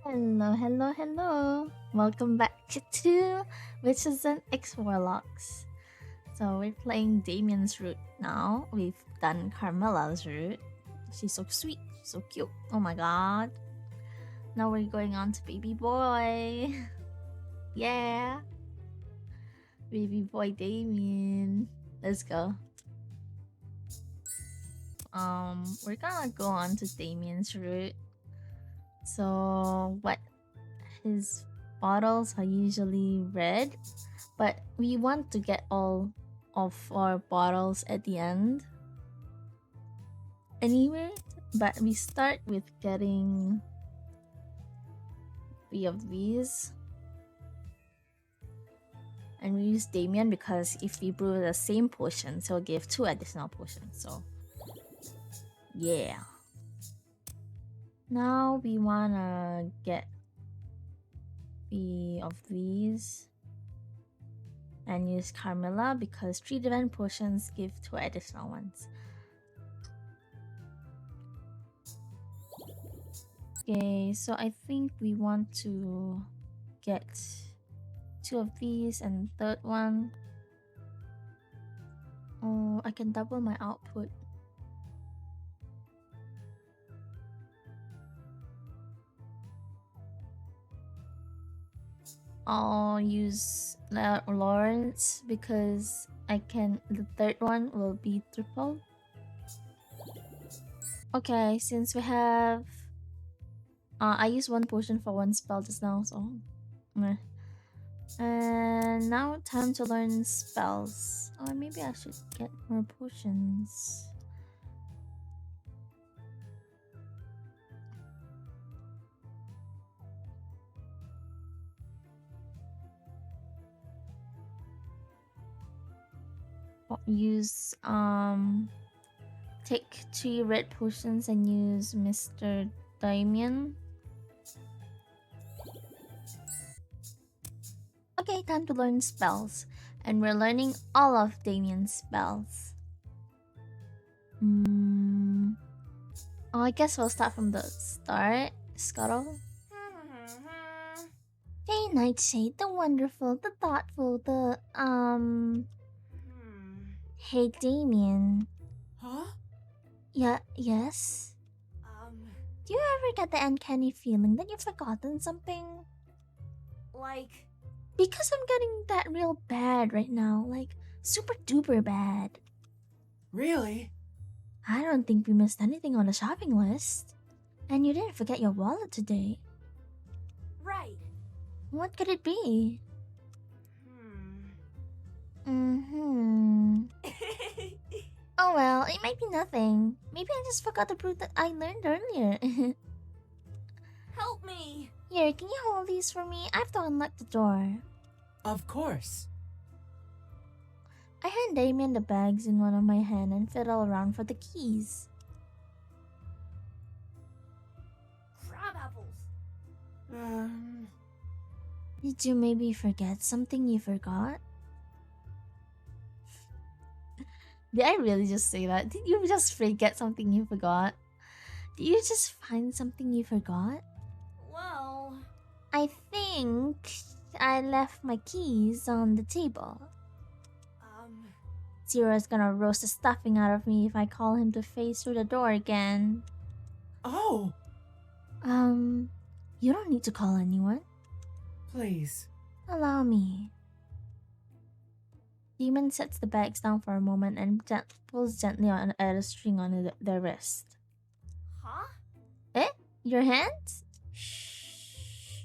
Hello, hello, hello. Welcome back to Witches and X Warlocks. So we're playing Damien's route now. We've done Carmela's route. She's so sweet, so cute. Oh my god. Now we're going on to Baby Boy. Yeah. Baby Boy Damien. Let's go. We're gonna go on to Damien's route. So what his bottles are usually red, but we want to get all of our bottles at the end anyway. But we start with getting 3 of these, and we use Damien because if we brew the same potions, he'll give 2 additional potions. So yeah. Now we wanna get 3 of these and use Carmilla because 3 divine potions give 2 additional ones. Okay, so I think we want to get 2 of these and third one. Oh, I can double my output. I'll use Lawrence because the third one will be triple. Okay, since we have I used 1 potion for 1 spell just now, so and now time to learn spells. Or maybe I should get more potions. Use take 3 red potions and use Mr. Damien. Okay, time to learn spells. And we're learning all of Damien's spells. Oh, I guess we'll start from the start. Scuttle. Hey, Nightshade, the wonderful, the thoughtful, the Hey, Damien. Huh? Yeah, yes? Do you ever get the uncanny feeling that you've forgotten something? Like, Because I'm getting that real bad right now, like super duper bad. really? I don't think we missed anything on the shopping list. And you didn't forget your wallet today. Right. What could it be? Oh well, it might be nothing. Maybe I just forgot the fruit that I learned earlier. Help me! Here, can you hold these for me? I have to unlock the door. Of course. I hand Damien the bags in one of my hand and fiddle around for the keys. Crab apples. Did you maybe forget something you forgot? Did I really just say that? Did you just forget something you forgot? Did you just find something you forgot? Well, I think I left my keys on the table. Zero's gonna roast the stuffing out of me if I call him to face through the door again. Oh! You don't need to call anyone. Please. Allow me. Demon sets the bags down for a moment and pulls gently at a string on their wrist. Huh? Eh? Your hands? Shh.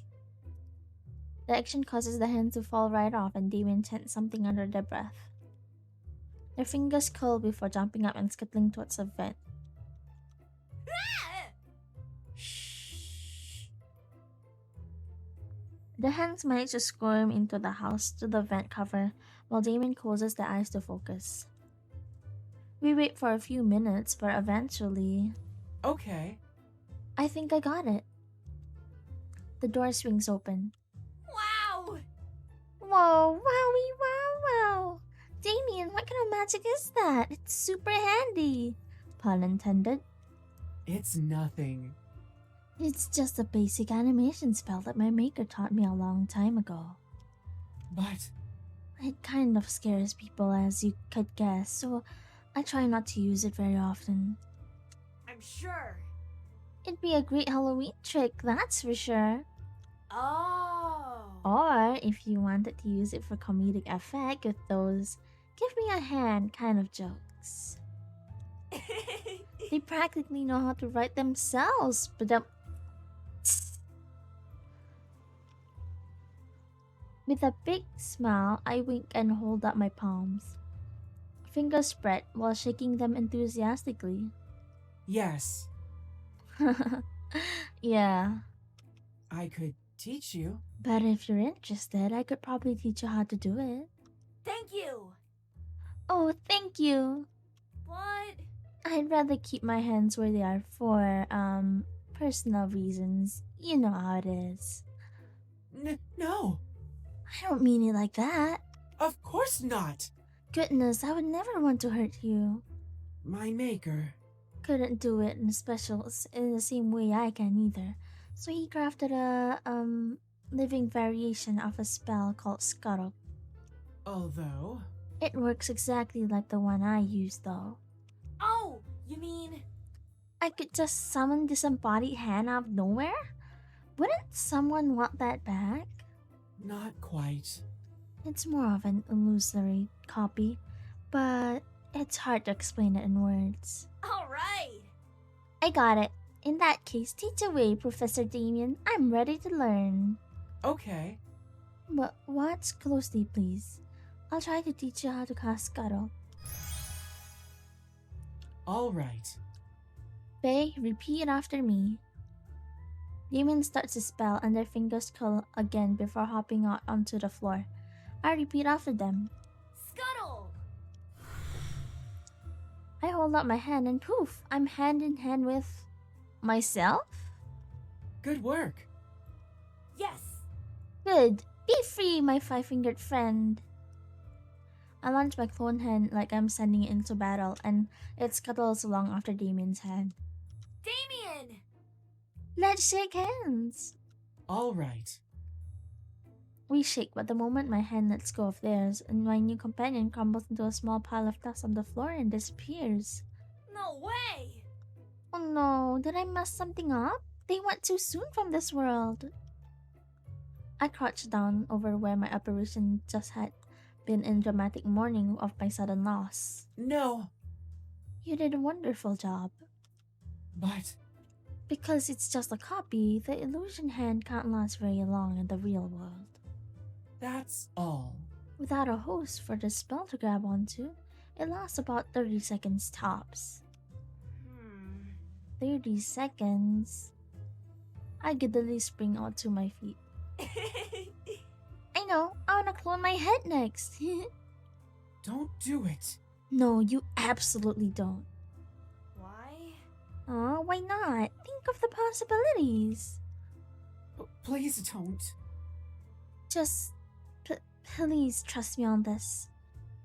The action causes the hands to fall right off and Damien chants something under their breath. Their fingers curl before jumping up and scuttling towards the vent. Shh. The hands manage to squirm into the house to the vent cover while Damien closes their eyes to focus. We wait for a few minutes, but eventually... Okay. I think I got it. The door swings open. Wow! Whoa, wowie, wow, wow. Damien, what kind of magic is that? It's super handy. Pun intended. It's nothing. It's just a basic animation spell that my maker taught me a long time ago. But It kind of scares people, as you could guess, so I try not to use it very often. I'm sure. It'd be a great Halloween trick, that's for sure. Oh. Or if you wanted to use it for comedic effect with those give me a hand kind of jokes. They practically know how to write themselves, but with a big smile, I wink and hold up my palms, fingers spread while shaking them enthusiastically. Yes, Yeah, I could teach you. but if you're interested, I could probably teach you how to do it. Thank you. Oh, thank you. What? I'd rather keep my hands where they are for, personal reasons. You know how it is. No. I don't mean it like that. Of course not. Goodness, I would never want to hurt you. My maker. Couldn't do it in the same way I can either. So he crafted a, living variation of a spell called Scuttle. Although. It works exactly like the one I used though. Oh, you mean. I could just summon disembodied hand out of nowhere? Wouldn't someone want that back? Not quite. It's more of an illusory copy, but it's hard to explain it in words. Alright. I got it. In that case, teach away, Professor Damien. I'm ready to learn. Okay. But watch closely, please. I'll try to teach you how to cast Scuttle. Alright. Faye, repeat after me. Damien starts his spell and their fingers curl again before hopping out onto the floor. I repeat after them. Scuttle! I hold up my hand and poof, I'm hand in hand with myself? Good work. Yes. Good. Be free, my five-fingered friend. I launch my clone hand like I'm sending it into battle, and it scuttles along after Damien's hand. Damien! Let's shake hands. Alright. We shake, but the moment my hand lets go of theirs, and my new companion crumbles into a small pile of dust on the floor and disappears. No way! Oh no, did I mess something up? They went too soon from this world. I crouch down over where my apparition just had been in dramatic mourning of my sudden loss. No. You did a wonderful job. But. Because it's just a copy, the illusion hand can't last very long in the real world. That's all. Without a host for the spell to grab onto, it lasts about 30 seconds tops. 30 seconds? I giddily spring out to my feet. I know, I wanna clone my head next. Don't do it. No, you absolutely don't. Why? Aw, why not? Think of the possibilities. Please don't. Just, please trust me on this.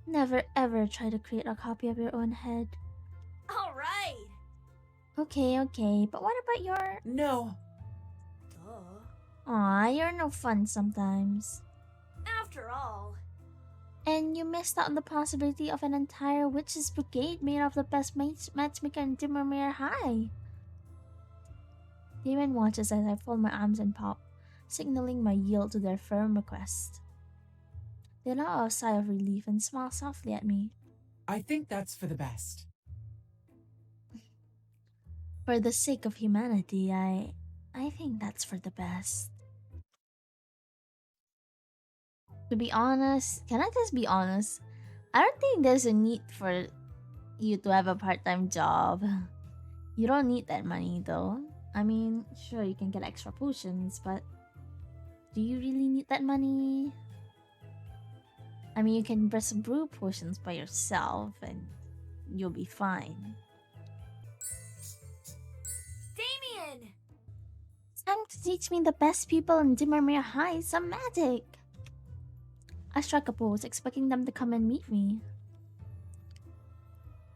Never ever try to create a copy of your own head. Alright. Okay, but what about your... No. Duh. Aw, you're no fun sometimes. After all. And you missed out on the possibility of an entire witches' brigade made of the best matchmaker in Dimmermere High. Damon watches as I fold my arms and pop, signaling my yield to their firm request. They allow a sigh of relief and smile softly at me. I think that's for the best. For the sake of humanity, I think that's for the best. To be honest, can I just be honest? I don't think there's a need for you to have a part-time job. You don't need that money though. I mean, sure you can get extra potions, but do you really need that money? I mean, you can brew potions by yourself and you'll be fine. Damien! It's time to teach me the best people in Dimmermere High some magic. I strike a pose, expecting them to come and meet me.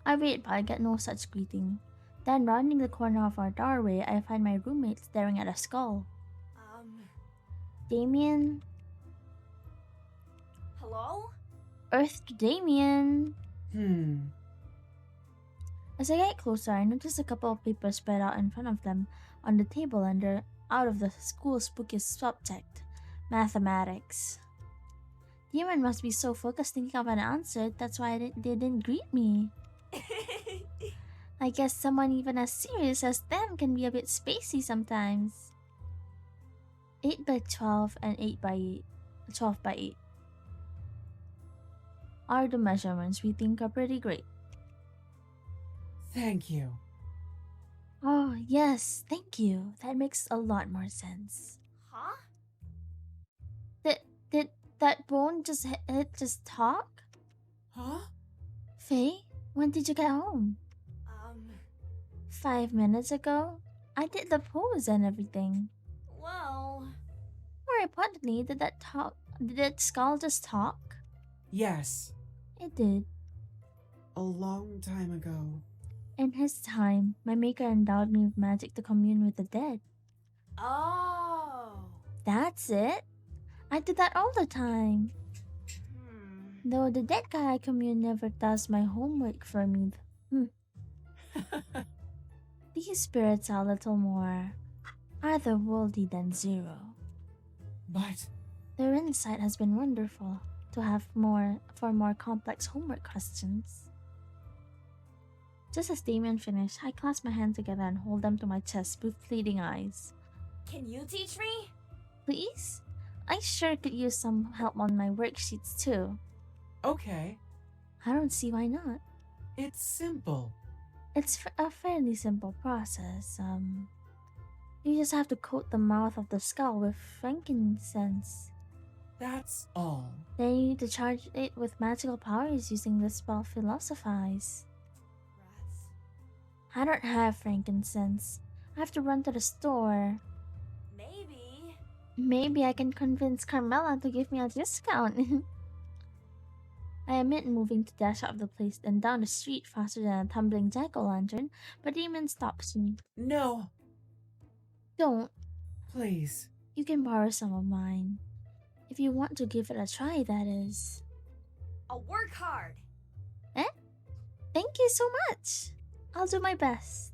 I wait, but I get no such greeting. Then, rounding the corner of our doorway, I find my roommate staring at a skull. Damien? Hello? Earth to Damien! Hmm. As I get closer, I notice a couple of papers spread out in front of them on the table and they're out of the school's spookiest subject, mathematics. Damien must be so focused thinking of an answer, that's why they didn't greet me. I guess someone even as serious as them can be a bit spacey sometimes. 8 by 12 and 8 by 8. 12 by 8 are the measurements we think are pretty great. Thank you. Oh, yes, thank you. That makes a lot more sense. Huh? Did that bone just talk? Huh? Faye, when did you get home? 5 minutes ago? I did the pose and everything. Well... More importantly, did that skull just talk? Yes. It did. A long time ago. In his time, my maker endowed me with magic to commune with the dead. Oh. That's it? I do that all the time. Though the dead guy I commune never does my homework for me. These spirits are a little more otherworldly than Zero. But Their insight has been wonderful to have more complex homework questions. Just as Damien finished, I clasp my hands together and hold them to my chest with pleading eyes. Can you teach me? Please? I sure could use some help on my worksheets too. okay. I don't see why not. It's simple. It's a fairly simple process. You just have to coat the mouth of the skull with frankincense. That's all. Then you need to charge it with magical powers using the spell Philosophize. Rats. I don't have frankincense. I have to run to the store. Maybe. Maybe I can convince Carmela to give me a discount. I admit moving to dash out of the place and down the street faster than a tumbling jack-o'-lantern, but Damon stops me. No. Don't. Please. You can borrow some of mine. If you want to give it a try, that is. I'll work hard. Eh? Thank you so much. I'll do my best.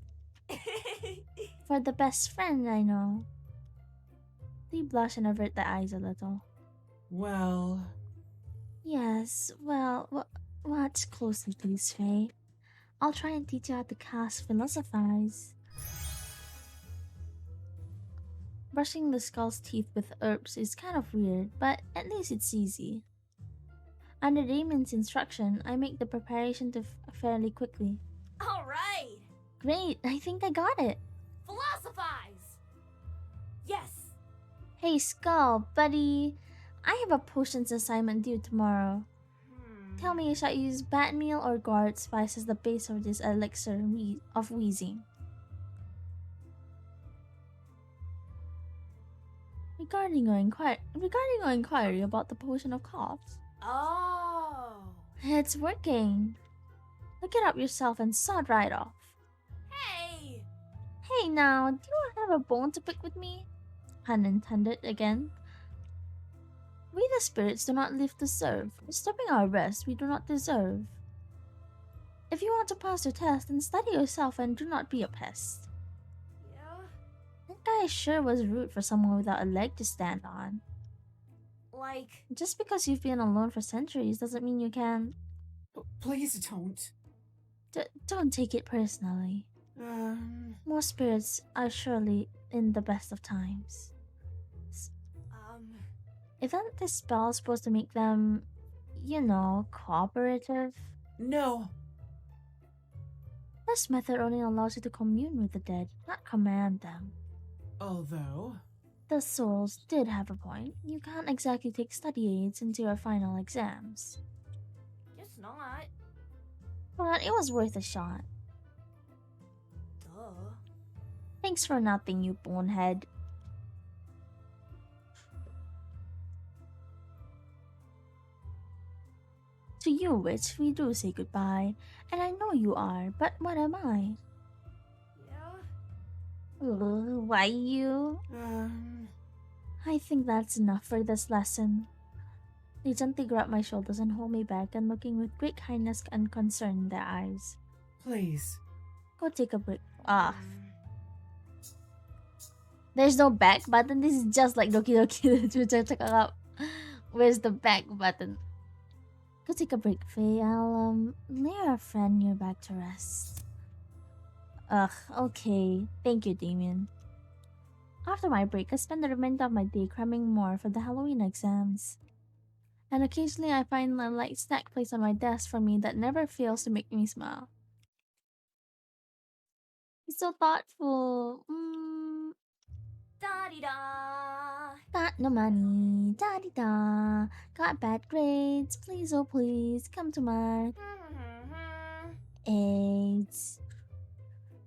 For the best friend I know. They blush and avert their eyes a little. Well... Yes, well, watch closely, please, Faye. I'll try and teach you how to cast Philosophize. Brushing the skull's teeth with herbs is kind of weird, but at least it's easy. Under Damon's instruction, I make the preparation fairly quickly. Alright. Great, I think I got it. Philosophize. Yes. Hey, Skull, buddy. I have a potions assignment due tomorrow. Tell me, shall I use bat meal or guard spice as the base of this elixir of wheezing? Regarding your inquiry about the potion of coughs. Oh. It's working. Look it up yourself and sod right off. Hey. Hey now, do you have a bone to pick with me? Pun intended again. We the spirits do not live to serve. Disturbing our rest we do not deserve. If you want to pass the test, then study yourself and do not be a pest. Yeah. That guy sure was rude for someone without a leg to stand on. Like... Just because you've been alone for centuries doesn't mean you can... Please don't. Don't take it personally. Most spirits are surely in the best of times. Isn't this spell supposed to make them, you know, cooperative? No. This method only allows you to commune with the dead, not command them. Although... The souls did have a point. You can't exactly take study aids into your final exams. Guess not. But it was worth a shot. Duh. Thanks for nothing, you bonehead. To you, witch, we do say goodbye, and I know you are, but what am I? Ugh, why you? I think that's enough for this lesson. They gently grab my shoulders and hold me back and looking with great kindness and concern in their eyes. Please. Go take a break. There's no back button. This is just like Doki Doki Literature Check-up. Where's the back button? Go take a break, Faye. I'll lay our friend near back to rest. Ugh, okay. Thank you, Damien. After my break, I spend the remainder of my day cramming more for the Halloween exams. And occasionally I find a light snack placed on my desk for me that never fails to make me smile. He's so thoughtful. Da di da. Got no money, da di da. Got bad grades, please oh please, come to my AIDS.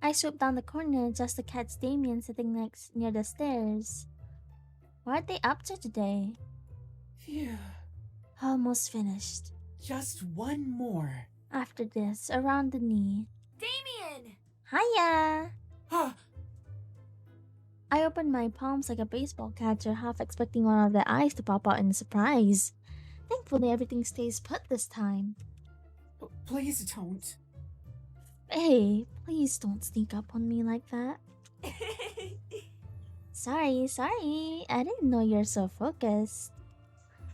I swoop down the corner just to catch Damien sitting near the stairs. What are they up to today? Phew. Almost finished. Just one more. After this, around the knee. Damien! Hiya! Ah, I opened my palms like a baseball catcher, half expecting one of their eyes to pop out in surprise. Thankfully, everything stays put this time. please don't. Hey, please don't sneak up on me like that. Sorry. I didn't know you're so focused.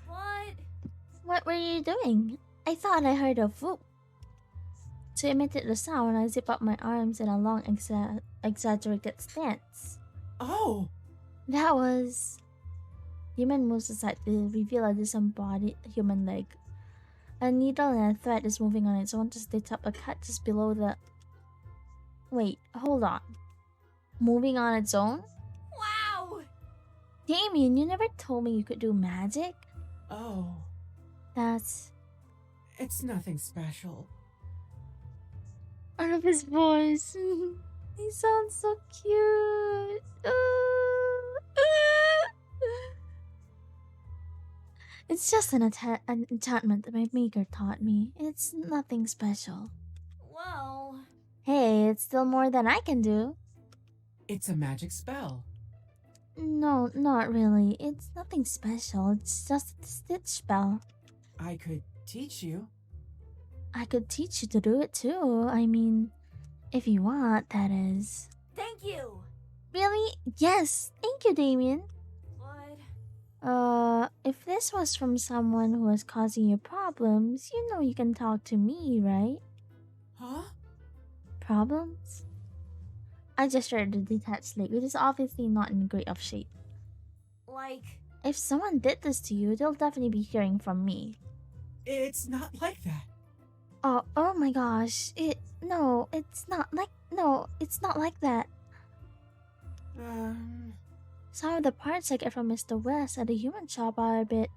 What? What were you doing? I thought I heard a whoop. To imitate the sound, I zip up my arms in a long, exaggerated stance. Oh! That was... Human moves aside to reveal a disembodied human leg. A needle and a thread is moving on its own to stitch up a cut just below the... Wait, hold on. Moving on its own? Wow! Damien, you never told me you could do magic? Oh. That's... It's nothing special. I love his voice. He sounds so cute. It's just an enchantment that my maker taught me. It's nothing special. Well... Hey, it's still more than I can do. It's a magic spell. No, not really. It's nothing special. It's just a stitch spell. I could teach you. I could teach you to do it too. I mean, if you want, that is. Thank you! Really? Yes. Thank you, Damien. But... If this was from someone who was causing you problems, you know you can talk to me, right? Huh? Problems? I gestured at the detached leg, which is obviously not in great of shape. Like... If someone did this to you, they'll definitely be hearing from me. It's not like that. Oh my gosh. It's not like that. Some of the parts I get from Mr. West at the human shop are a bit,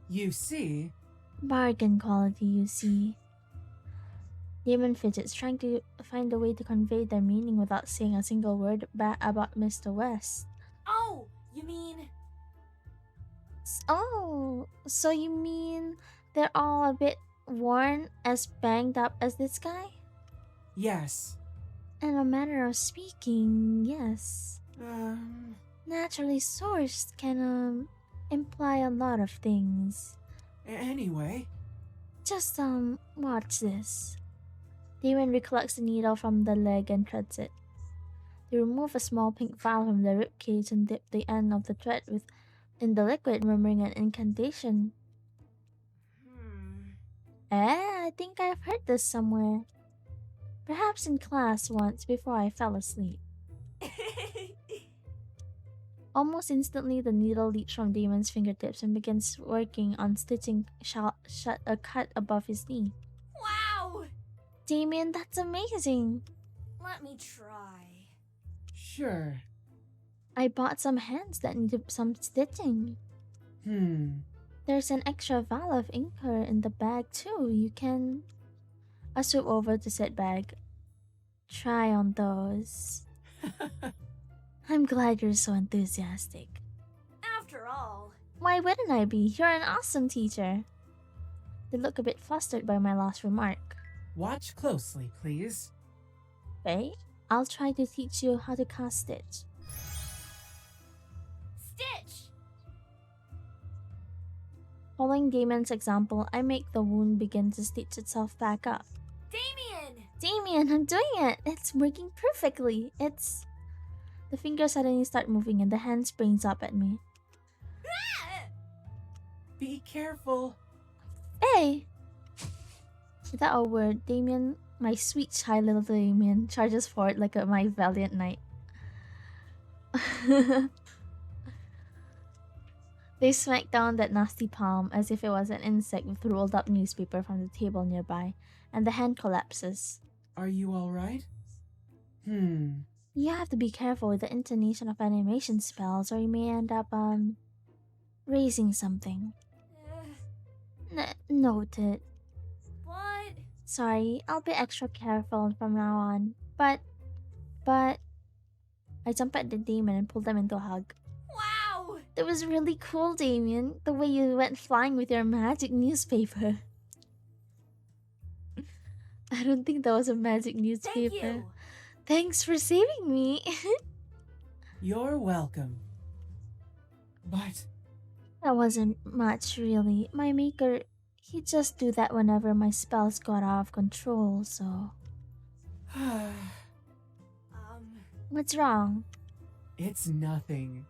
You see? bargain quality, you see. Damon fidgets, trying to find a way to convey their meaning without saying a single word about Mr. West. Oh! You mean... Oh, so you mean they're all a bit worn, as banged up as this guy? Yes. In a manner of speaking, yes. Um... Naturally sourced can, imply a lot of things. Anyway. Just, watch this. Damon recollects the needle from the leg and threads it. They remove a small pink vial from the ribcage and dip the end of the thread in the liquid, murmuring an incantation. I think I've heard this somewhere. Perhaps in class once before I fell asleep. Almost instantly, the needle leaps from Damon's fingertips and begins working on stitching shut a cut above his knee. Wow! Damien, that's amazing! Let me try. Sure. I bought some hands that needed some stitching. There's an extra vial of inker in the bag too. You can... I swoop over to said bag. Try on those. I'm glad you're so enthusiastic. After all... Why wouldn't I be? You're an awesome teacher. They look a bit flustered by my last remark. Watch closely, please. Faye? I'll try to teach you how to cast Stitch. Stitch! Following Damon's example, I make the wound begin to stitch itself back up. Damien! Damien, I'm doing it! It's working perfectly! The fingers suddenly start moving and the hand springs up at me. Ah! Be careful. Hey! Without a word, Damien, my sweet shy little Damien, charges forward like my valiant knight. They smack down that nasty palm as if it was an insect with rolled up newspaper from the table nearby, and the hand collapses. Are you alright? You have to be careful with the intonation of animation spells or you may end up, raising something. Noted. What? Sorry, I'll be extra careful from now on. But... I jump at the demon and pull them into a hug. Wow! That was really cool, Damien. The way you went flying with your magic newspaper. I don't think that was a magic newspaper. Thank you! Thanks for saving me. You're welcome. But That wasn't much, really. My maker, he'd just do that whenever my spells got out of control, so... What's wrong? it's nothing.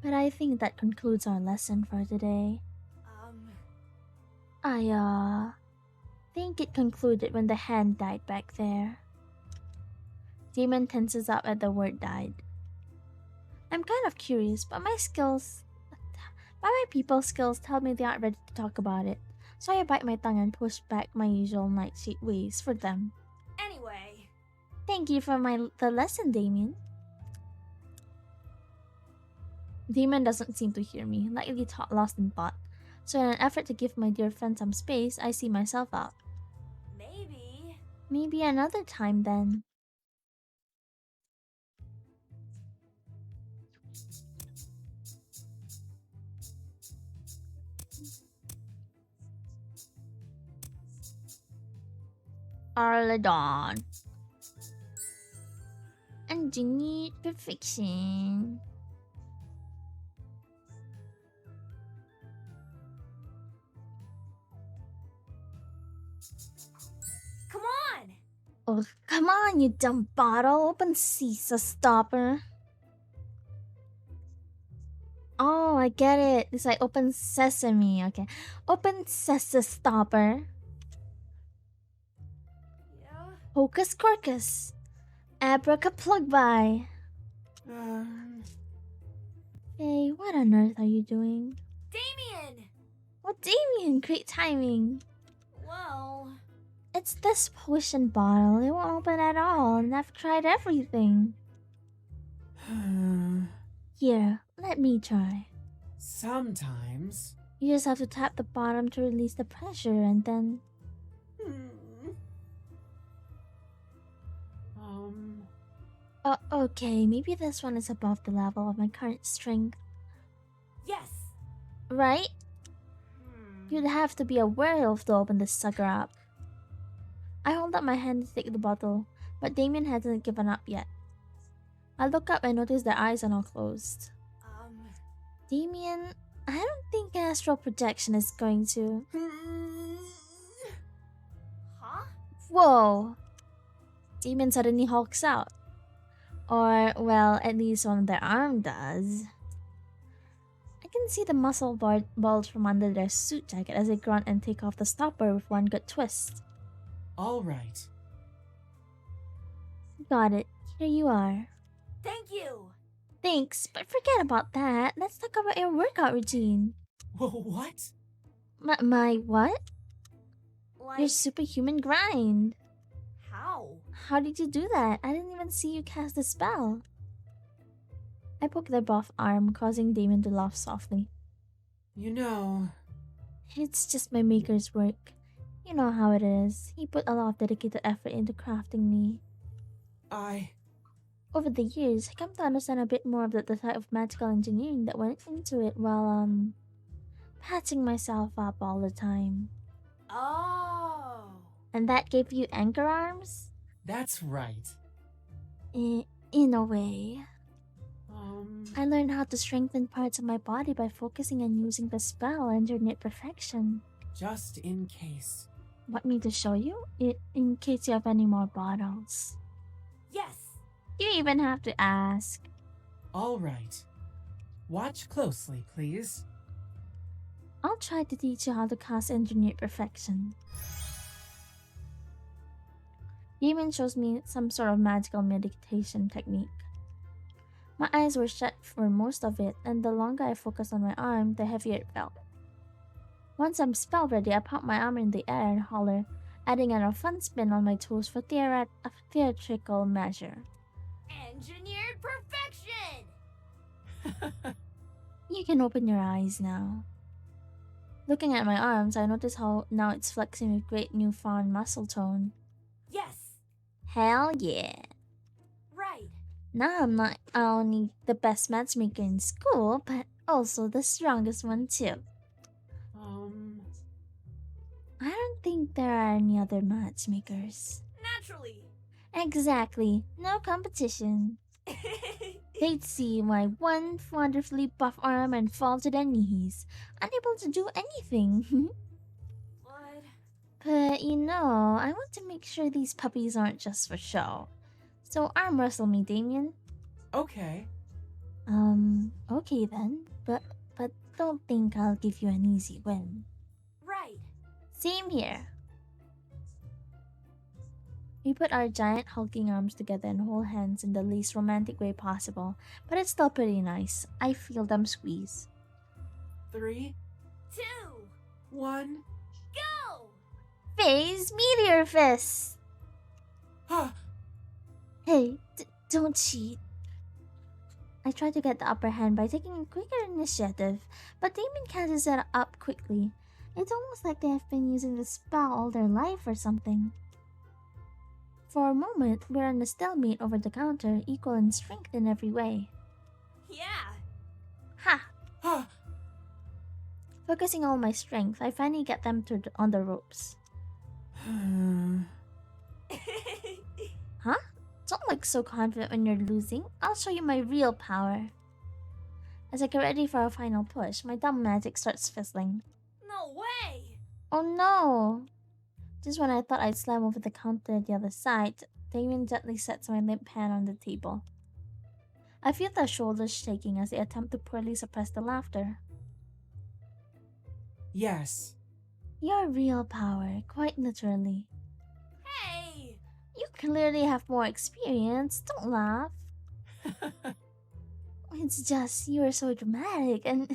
But I think that concludes our lesson for today. I think it concluded when the hand died back there. Damon tenses up at the word died. I'm kind of curious, but my people skills tell me they aren't ready to talk about it. So I bite my tongue and push back my usual nightshade ways for them. Anyway. Thank you for the lesson, Damien. Damon doesn't seem to hear me, likely lost in thought. So in an effort to give my dear friend some space, I see myself out. Maybe. Maybe another time then. Arladon. Engineered perfection. Come on! Oh, come on, you dumb bottle. Open Cisa stopper. Oh, I get it. It's like open sesame. Okay. Open sesame stopper. Yeah? Hocus Corcus. Abracaplugby. Hey, what on earth are you doing? Damien! What, Damien? Great timing. Well... It's this potion bottle. It won't open at all, and I've tried everything. Here, let me try. Sometimes. You just have to tap the bottom to release the pressure, and then... Okay, maybe this one is above the level of my current strength. Yes! Right? You'd have to be a werewolf to open this sucker up. I hold up my hand to take the bottle, but Damien hasn't given up yet. I look up and notice their eyes are now closed. Damien, I don't think astral projection is going to... Huh? Whoa! Damien suddenly hulks out. Or, well, at least one of their arm does. I can see the muscle bulge from under their suit jacket as they grunt and take off the stopper with one good twist. Alright. Got it. Here you are. Thank you! Thanks, but forget about that. Let's talk about your workout routine. What? My what? Like... Your superhuman grind. How? How did you do that? I didn't even see you cast the spell. I poke their buff arm, causing Damon to laugh softly. You know... It's just my maker's work. You know how it is. He put a lot of dedicated effort into crafting me. Over the years, I come to understand a bit more of the type of magical engineering that went into it while, patching myself up all the time. Oh! And that gave you anchor arms? That's right. In a way. Um, I learned how to strengthen parts of my body by focusing on using the spell under near perfection. just in case. Want me to show you? In case you have any more bottles. Yes. You even have to ask. All right. Watch closely, please. I'll try to teach you how to cast engineered perfection. Demon shows me some sort of magical meditation technique. My eyes were shut for most of it, and the longer I focused on my arm, the heavier it felt. Once I'm spell ready, I pop my arm in the air and holler, adding in a fun spin on my toes for a theatrical measure. Engineered perfection. You can open your eyes now. Looking at my arms, I notice how now it's flexing with great newfound muscle tone. Yes. Hell yeah! Right. Now I'm not only the best matchmaker in school, but also the strongest one too. Um, I don't think there are any other matchmakers. Naturally. Exactly, no competition. They'd see my one wonderfully buff arm and fall to their knees, unable to do anything. But But I want to make sure these puppies aren't just for show. So arm wrestle me, Damien. okay. Okay then. But don't think I'll give you an easy win. right. Same here. We put our giant hulking arms together and hold hands in the least romantic way possible, but it's still pretty nice. I feel them squeeze. 3, 2. 1. Go. Phase Meteor Fist! Ah, Hey, don't cheat. I try to get the upper hand by taking a quicker initiative, but Damon catches it up quickly. It's almost like they have been using the spell all their life or something. For a moment, we're in a stalemate over the counter, equal in strength in every way. Yeah. Ha! ah. Focusing all my strength, I finally get them on the ropes. Huh? Don't look so confident when you're losing. I'll show you my real power. As I get ready for a final push, my dumb magic starts fizzling. No way. Oh no! Just when I thought I'd slam over the counter at the other side, Damien gently sets my limp hand on the table. I feel their shoulders shaking as they attempt to poorly suppress the laughter. Yes. Your real power, quite literally. Hey. You clearly have more experience, don't laugh. It's just you're so dramatic and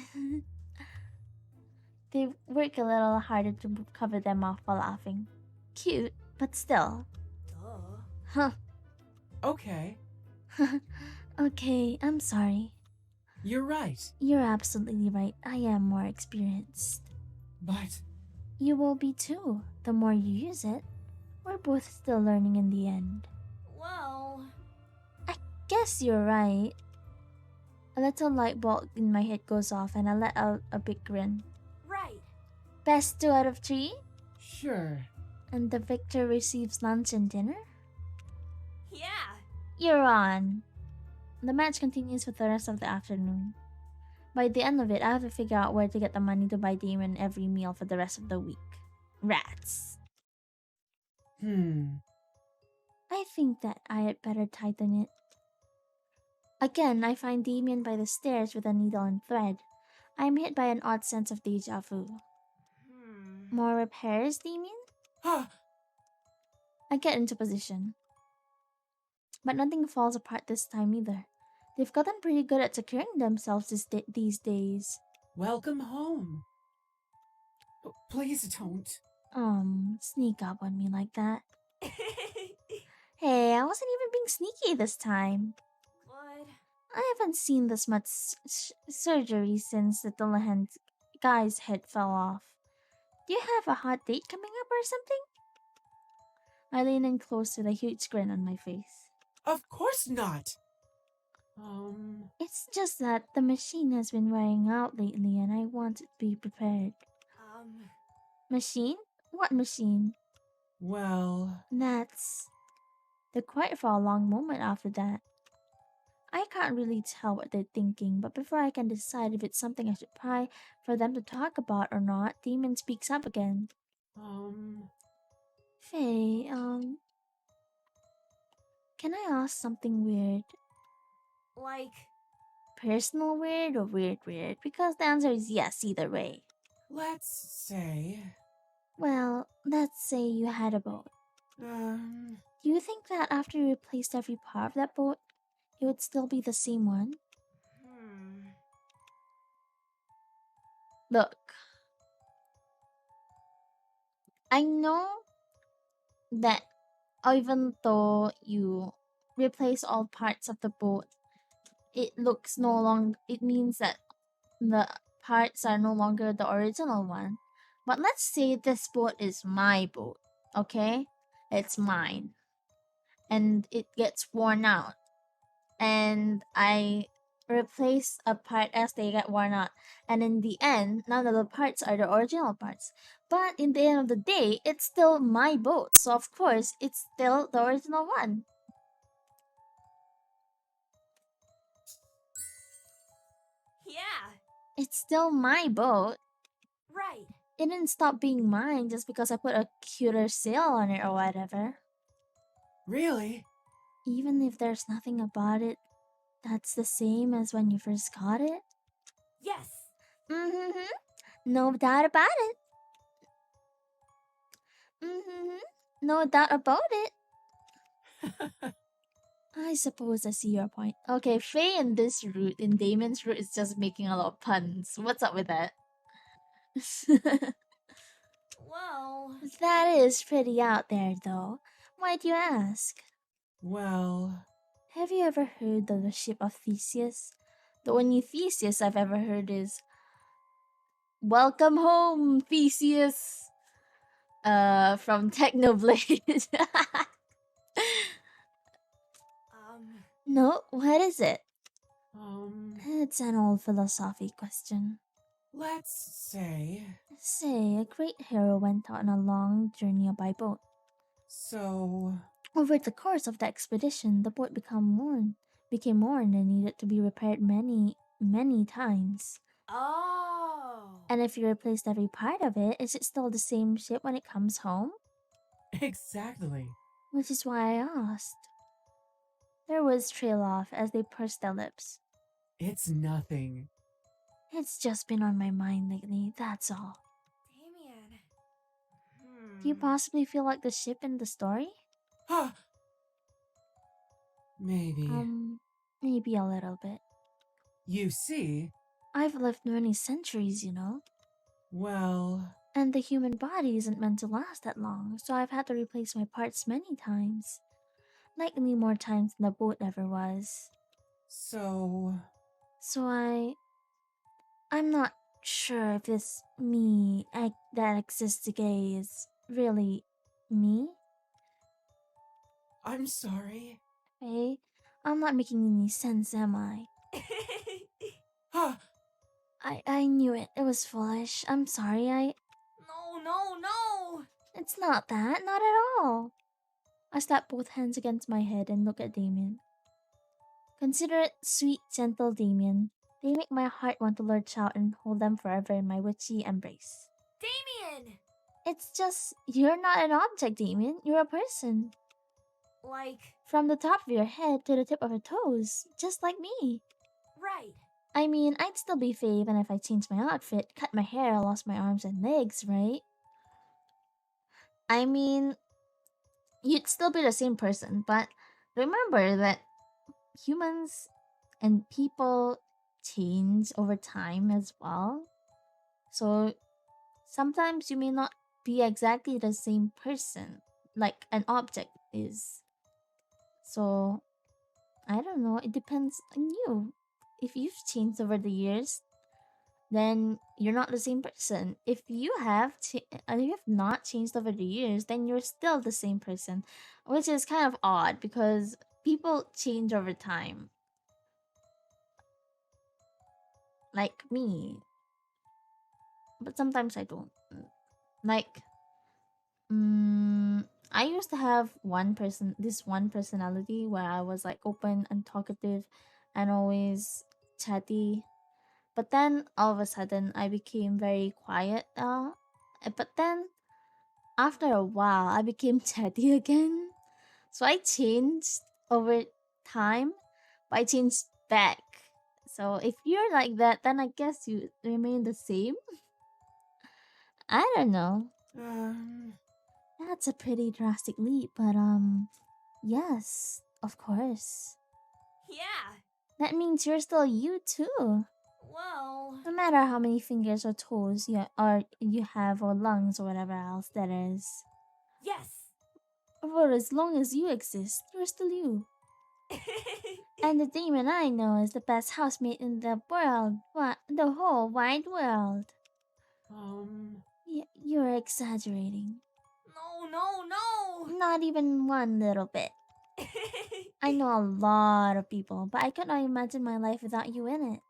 they work a little harder to cover them off while laughing. Cute, but still. Duh. Huh. Okay. Okay, I'm sorry. You're right. You're absolutely right. I am more experienced. But You will be too. The more you use it, we're both still learning in the end. Well. Guess you're right. A little light bulb in my head goes off and I let out a big grin. Right. Best 2 out of 3? sure. And the victor receives lunch and dinner? Yeah. You're on. The match continues for the rest of the afternoon. By the end of it, I have to figure out where to get the money to buy Damon every meal for the rest of the week. Rats. I think that I had better tighten it. Again, I find Damien by the stairs with a needle and thread. I am hit by an odd sense of deja vu. More repairs, Damien? Ah, I get into position. But nothing falls apart this time either. They've gotten pretty good at securing themselves these days. welcome home. Oh, please don't. Sneak up on me like that. Hey, I wasn't even being sneaky this time. But I haven't seen this much surgery since the Dullahan guy's head fell off. Do you have a hot date coming up or something? I lean in close with a huge grin on my face. Of course not. It's just that the machine has been wearing out lately and I want to be prepared. Machine? What machine? Well, That's... They're quiet for a long moment after that. I can't really tell what they're thinking, but before I can decide if it's something I should try for them to talk about or not, Demon speaks up again. Um, Faye, can I ask something weird? Like, Personal weird or weird weird? Because the answer is yes either way. let's say, Well, let's say you had a boat. um, Do you think that after you replaced every part of that boat, it would still be the same one? hmm. Look, I know that even though you replace all parts of the boat, it looks no long. It means that the parts are no longer the original one. But let's say this boat is my boat, okay? It's mine, and it gets worn out, and I replace a part as they get worn out, and in the end, none of the parts are the original parts. But in the end of the day, it's still my boat, so of course, it's still the original one. Yeah, It's still my boat. right. It didn't stop being mine just because I put a cuter sail on it or whatever. really? Even if there's nothing about it that's the same as when you first got it? Yes. Mm-hmm. No doubt about it. Mm-hmm. No doubt about it. I suppose I see your point. Okay, Faye in this route, in Damon's route, is just making a lot of puns. What's up with that? Well, That is pretty out there, though. Why'd you ask? Well, Have you ever heard of the ship of Theseus? The only Theseus I've ever heard is "Welcome home, Theseus." From Technoblade. No, what is it? It's an old philosophy question. let's say, Say, a great hero went on a long journey by boat. so, Over the course of the expedition, the boat became worn and needed to be repaired many, many times. oh. And if you replaced every part of it, is it still the same ship when it comes home? exactly. Which is why I asked. Their words trail off as they pursed their lips. It's nothing. It's just been on my mind lately, that's all. Damien. Do you possibly feel like the ship in the story? Ah, maybe. Maybe a little bit. You see, I've lived many centuries, you know. well, And the human body isn't meant to last that long, so I've had to replace my parts many times. Likely more times than the boat ever was. so, So I'm not sure if this me that exists today is really me. I'm sorry. Hey, I'm not making any sense, am I? Ah, I knew it. It was foolish. I'm sorry. No, no, no. It's not that. Not at all. I slap both hands against my head and look at Damien. Consider it sweet, gentle Damien. They make my heart want to lurch out and hold them forever in my witchy embrace. Damien. It's just, you're not an object, Damien. You're a person. Like, From the top of your head to the tip of your toes, just like me. right. I mean, I'd still be Faye even if I changed my outfit, cut my hair, lost my arms and legs, right? I mean, you'd still be the same person, but remember that humans and people change over time as well. So sometimes you may not be exactly the same person like an object is. So I don't know, it depends on you. If you've changed over the years, then you're not the same person. If you you have not changed over the years, then you're still the same person, which is kind of odd because people change over time. Like me, but sometimes I don't. Like, I used to have this one personality where I was like open and talkative and always chatty. But then all of a sudden I became very quiet. But then after a while I became chatty again. So I changed over time, but I changed back. So if you're like that, then I guess you remain the same. I don't know. Um, That's a pretty drastic leap, but yes, of course. Yeah. That means you're still you too. Well, No matter how many fingers or toes you have or lungs or whatever else that is. yes. For as long as you exist, you're still you. And the demon I know is the best housemate in the world. What? The whole wide world. um, You're exaggerating. No, no, no. Not even one little bit. I know a lot of people, but I could not imagine my life without you in it.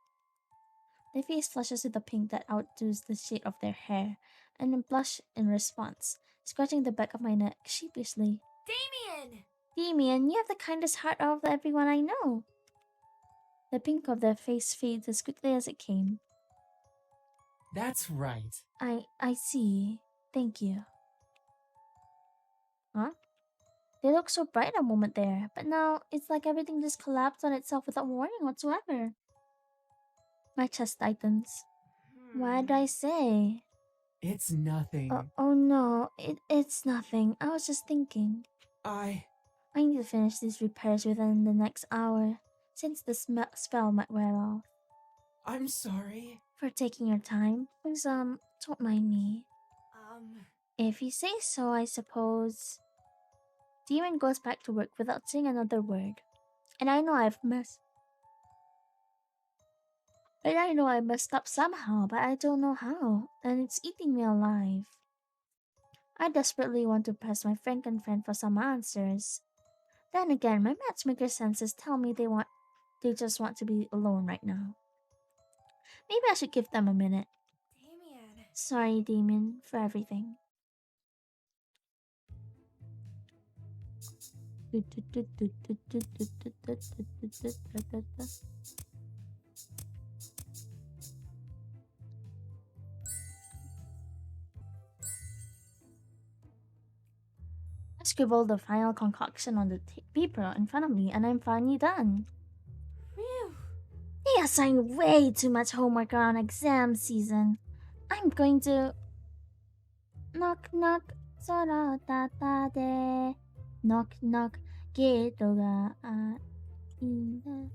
The face flushes with a pink that outdoes the shade of their hair, and I blush in response, scratching the back of my neck sheepishly. Damien! Damien, you have the kindest heart of everyone I know. The pink of their face fades as quickly as it came. that's right. I see. Thank you. Huh? They looked so bright a moment there, but now it's like everything just collapsed on itself without warning whatsoever. My chest tightens. What did I say? It's nothing. Oh no, it's nothing. I was just thinking. I. I need to finish these repairs within the next hour, since the spell might wear off. I'm sorry. For taking your time, please, don't mind me. If you say so, I suppose. Demon goes back to work without saying another word. And I know I messed up somehow, but I don't know how, and it's eating me alive. I desperately want to press my Franken friend for some answers. Then again, my matchmaker senses tell me they just want to be alone right now. Maybe I should give them a minute. Damien. Sorry, Damien, for everything. I scribbled the final concoction on the paper in front of me, and I'm finally done. Phew. They assign way too much homework around exam season. I'm going to knock knock sora tata de knock knock geto ga aina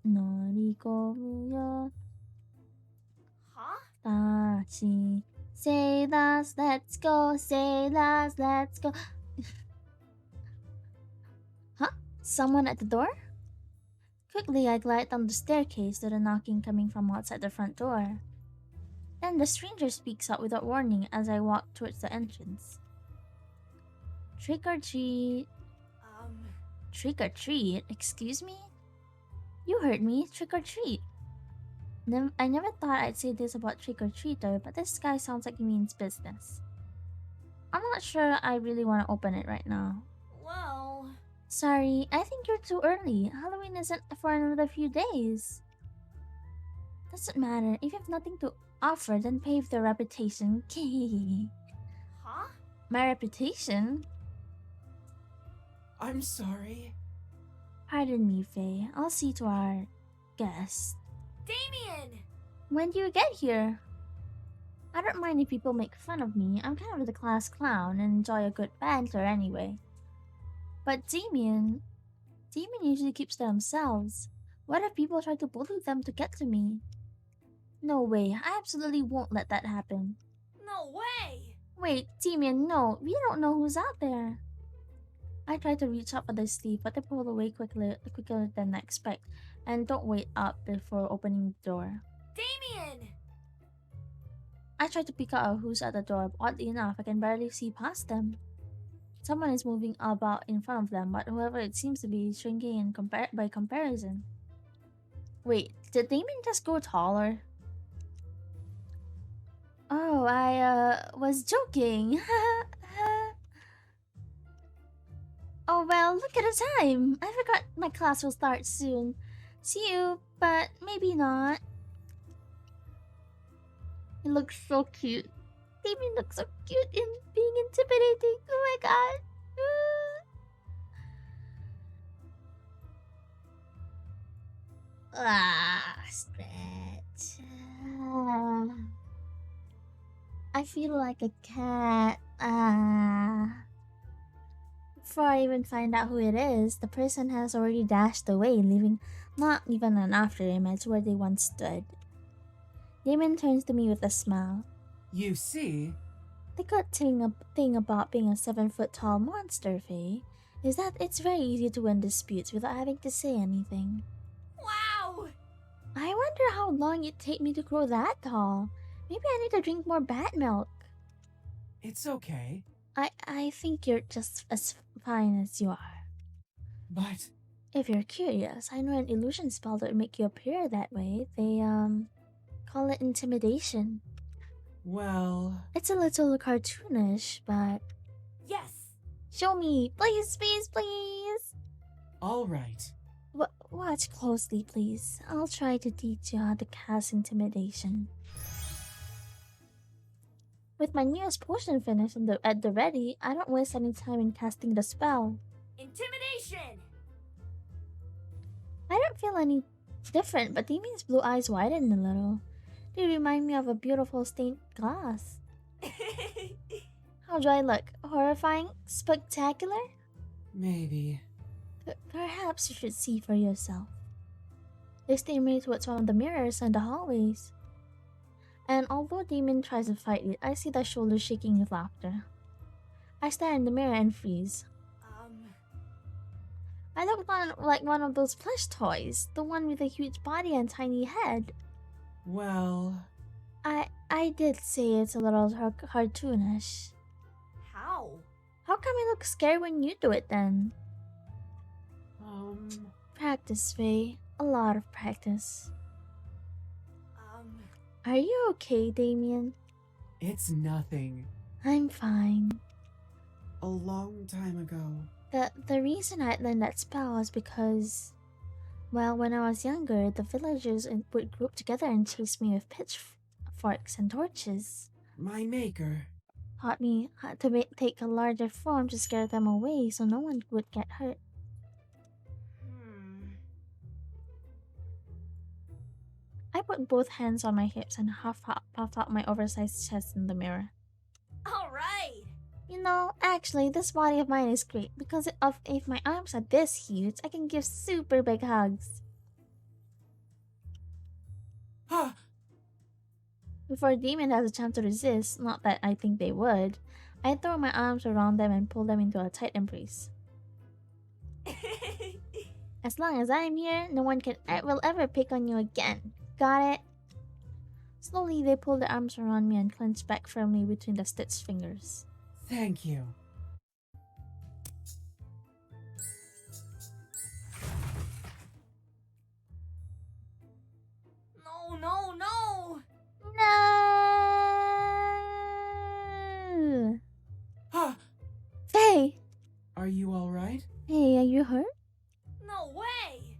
norikobu yo Huh? tachi sailors let's go sailors let's go. Huh? Someone at the door? Quickly I glide down the staircase to the knocking coming from outside the front door. Then the stranger speaks out without warning as I walk towards the entrance. Trick or treat. Trick or treat? Excuse me? You heard me. Trick or treat. I never thought I'd say this about trick or treater, but this guy sounds like he means business. I'm not sure I really want to open it right now. Well. Sorry, I think you're too early. Halloween isn't for another few days. Doesn't matter. If you have nothing to offer, then pave their reputation. Huh? My reputation? I'm sorry. Pardon me, Faye. I'll see to our guest. Damien! When do you get here? I don't mind if people make fun of me. I'm kind of the class clown and enjoy a good banter anyway. But Damien usually keeps to themselves. What if people try to bully them to get to me? No way. I absolutely won't let that happen. No way! Wait, Damien, no. We don't know who's out there. I try to reach up for the sleeve, but they pull away quicker than I expect, and don't wait up before opening the door. Damien! I try to peek out who's at the door, but oddly enough, I can barely see past them. Someone is moving about in front of them, but whoever it seems to be is shrinking by comparison. Wait, did Damien just go taller? Oh, I was joking. Oh well, look at the time. I forgot my class will start soon. See you, but maybe not. He looks so cute. Damien looks so cute in being intimidating. Oh my god. Stretch. I feel like a cat. Before I even find out who it is, the person has already dashed away, leaving not even an afterimage where they once stood. Damon turns to me with a smile. You see, The good thing about being a 7-foot tall monster, Faye, is that it's very easy to win disputes without having to say anything. Wow! I wonder how long it'd take me to grow that tall. Maybe I need to drink more bat milk. it's okay. I think you're just as fine as you are. But If you're curious, I know an illusion spell that would make you appear that way. They call it intimidation. well, It's a little cartoonish, but Yes! show me, please, please, please. all right. Watch closely, please. I'll try to teach you how to cast intimidation. With my newest potion finished at the ready, I don't waste any time in casting the spell. Intimidation! I don't feel any different, but Damien's blue eyes widen a little. They remind me of a beautiful stained glass. How do I look? Horrifying? Spectacular? Maybe. Perhaps you should see for yourself. They stare me towards one of the mirrors in the hallways. And although Damien tries to fight it, I see their shoulders shaking with laughter. I stare in the mirror and freeze. I look like one of those plush toys, the one with a huge body and tiny head. Well, I did say it's a little cartoonish. How? How come I look scared when you do it then? Practice, Faye. A lot of practice. Are you okay, Damien? it's nothing. I'm fine. A long time ago. The reason I learned that spell was because, well, when I was younger, the villagers would group together and chase me with pitchforks and torches. My maker. Taught me how to take a larger form to scare them away so no one would get hurt. I put both hands on my hips and puffed out my oversized chest in the mirror. Alright! You know, actually, this body of mine is great because if my arms are this huge, I can give super big hugs. Ah! Before Demon has a chance to resist, not that I think they would, I throw my arms around them and pull them into a tight embrace. As long as I'm here, no one will ever pick on you again. Got it? Slowly, they pull their arms around me and clench back firmly between the stitched fingers. Thank you. No, no, no! No! Ah! Faye! Are you all right? Hey, are you hurt? No way!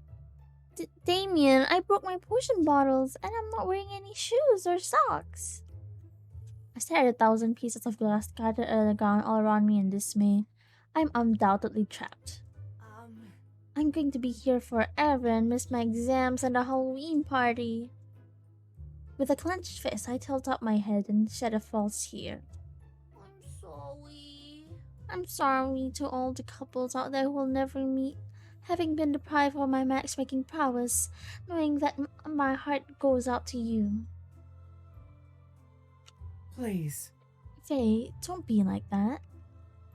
Damien, I broke my potion bottles and I'm not wearing any shoes or socks. I stare at 1,000 pieces of glass scattered on the ground all around me in dismay. I'm undoubtedly trapped. I'm going to be here forever and miss my exams and the Halloween party. With a clenched fist, I tilt up my head and shed a false tear. I'm sorry. I'm sorry to all the couples out there who will never meet, having been deprived of my matchmaking prowess, knowing that my heart goes out to you. Please. Faye, don't be like that.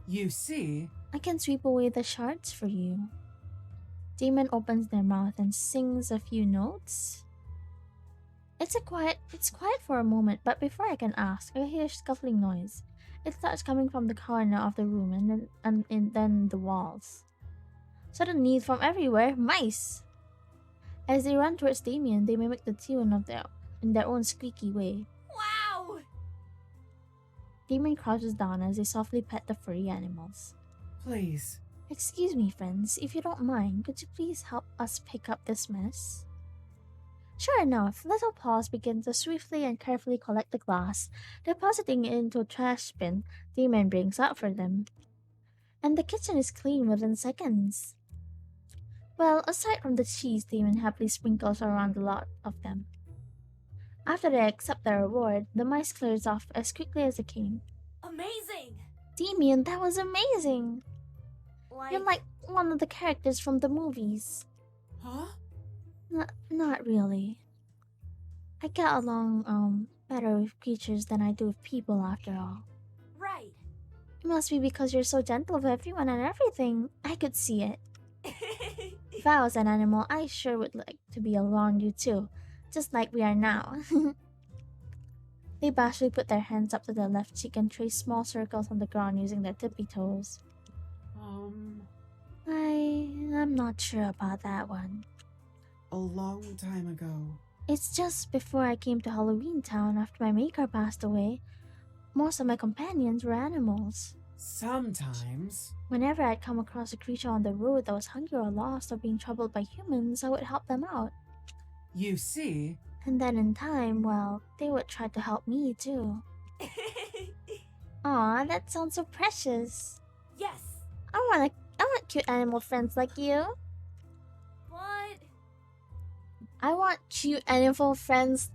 You see, I can sweep away the shards for you. Damon opens their mouth and sings a few notes. It's quiet for a moment, but before I can ask, I hear a scuffling noise. It starts coming from the corner of the room and then the walls. Suddenly, from everywhere, mice! As they run towards Damien, they mimic the tune in their own squeaky way. Wow! Damien crouches down as they softly pet the furry animals. please. Excuse me, friends, if you don't mind, could you please help us pick up this mess? Sure enough, little paws begin to swiftly and carefully collect the glass, depositing it into a trash bin Demon brings out for them. And the kitchen is clean within seconds. Well, aside from the cheese Demon happily sprinkles around a lot of them. After they accept their reward, the mice clears off as quickly as it came. Amazing! Damien, that was amazing! You're like one of the characters from the movies. Huh? Not really. I get along, better with creatures than I do with people after all. Right. It must be because you're so gentle with everyone and everything. I could see it. If I was an animal, I sure would like to be around you too. Just like we are now. They bashfully put their hands up to their left cheek and trace small circles on the ground using their tippy toes. I'm not sure about that one. A long time ago. It's just before I came to Halloween Town after my maker passed away. Most of my companions were animals. Sometimes. Whenever I'd come across a creature on the road that was hungry or lost or being troubled by humans, I would help them out. You see? And then in time, well, they would try to help me too. Aw, that sounds so precious. Yes. I want cute animal friends like you. What? I want cute animal friends.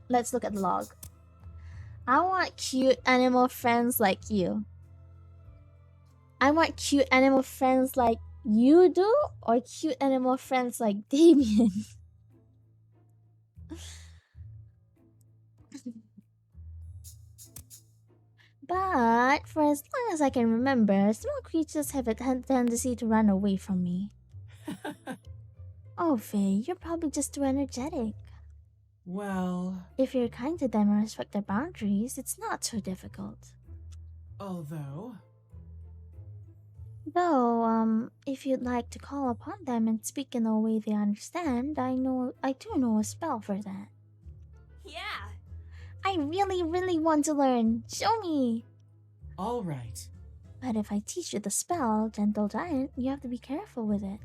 Let's look at the log. I want cute animal friends like you. I want cute animal friends like you do, or cute animal friends like Damien. But for as long as I can remember, small creatures have a tendency to run away from me. Oh, Faye, you're probably just too energetic. Well, If you're kind to them and respect their boundaries, it's not so difficult. although. Though, if you'd like to call upon them and speak in a way they understand, I do know a spell for that. Yeah. I really, really want to learn. Show me! All right. But if I teach you the spell, Gentle Giant, you have to be careful with it.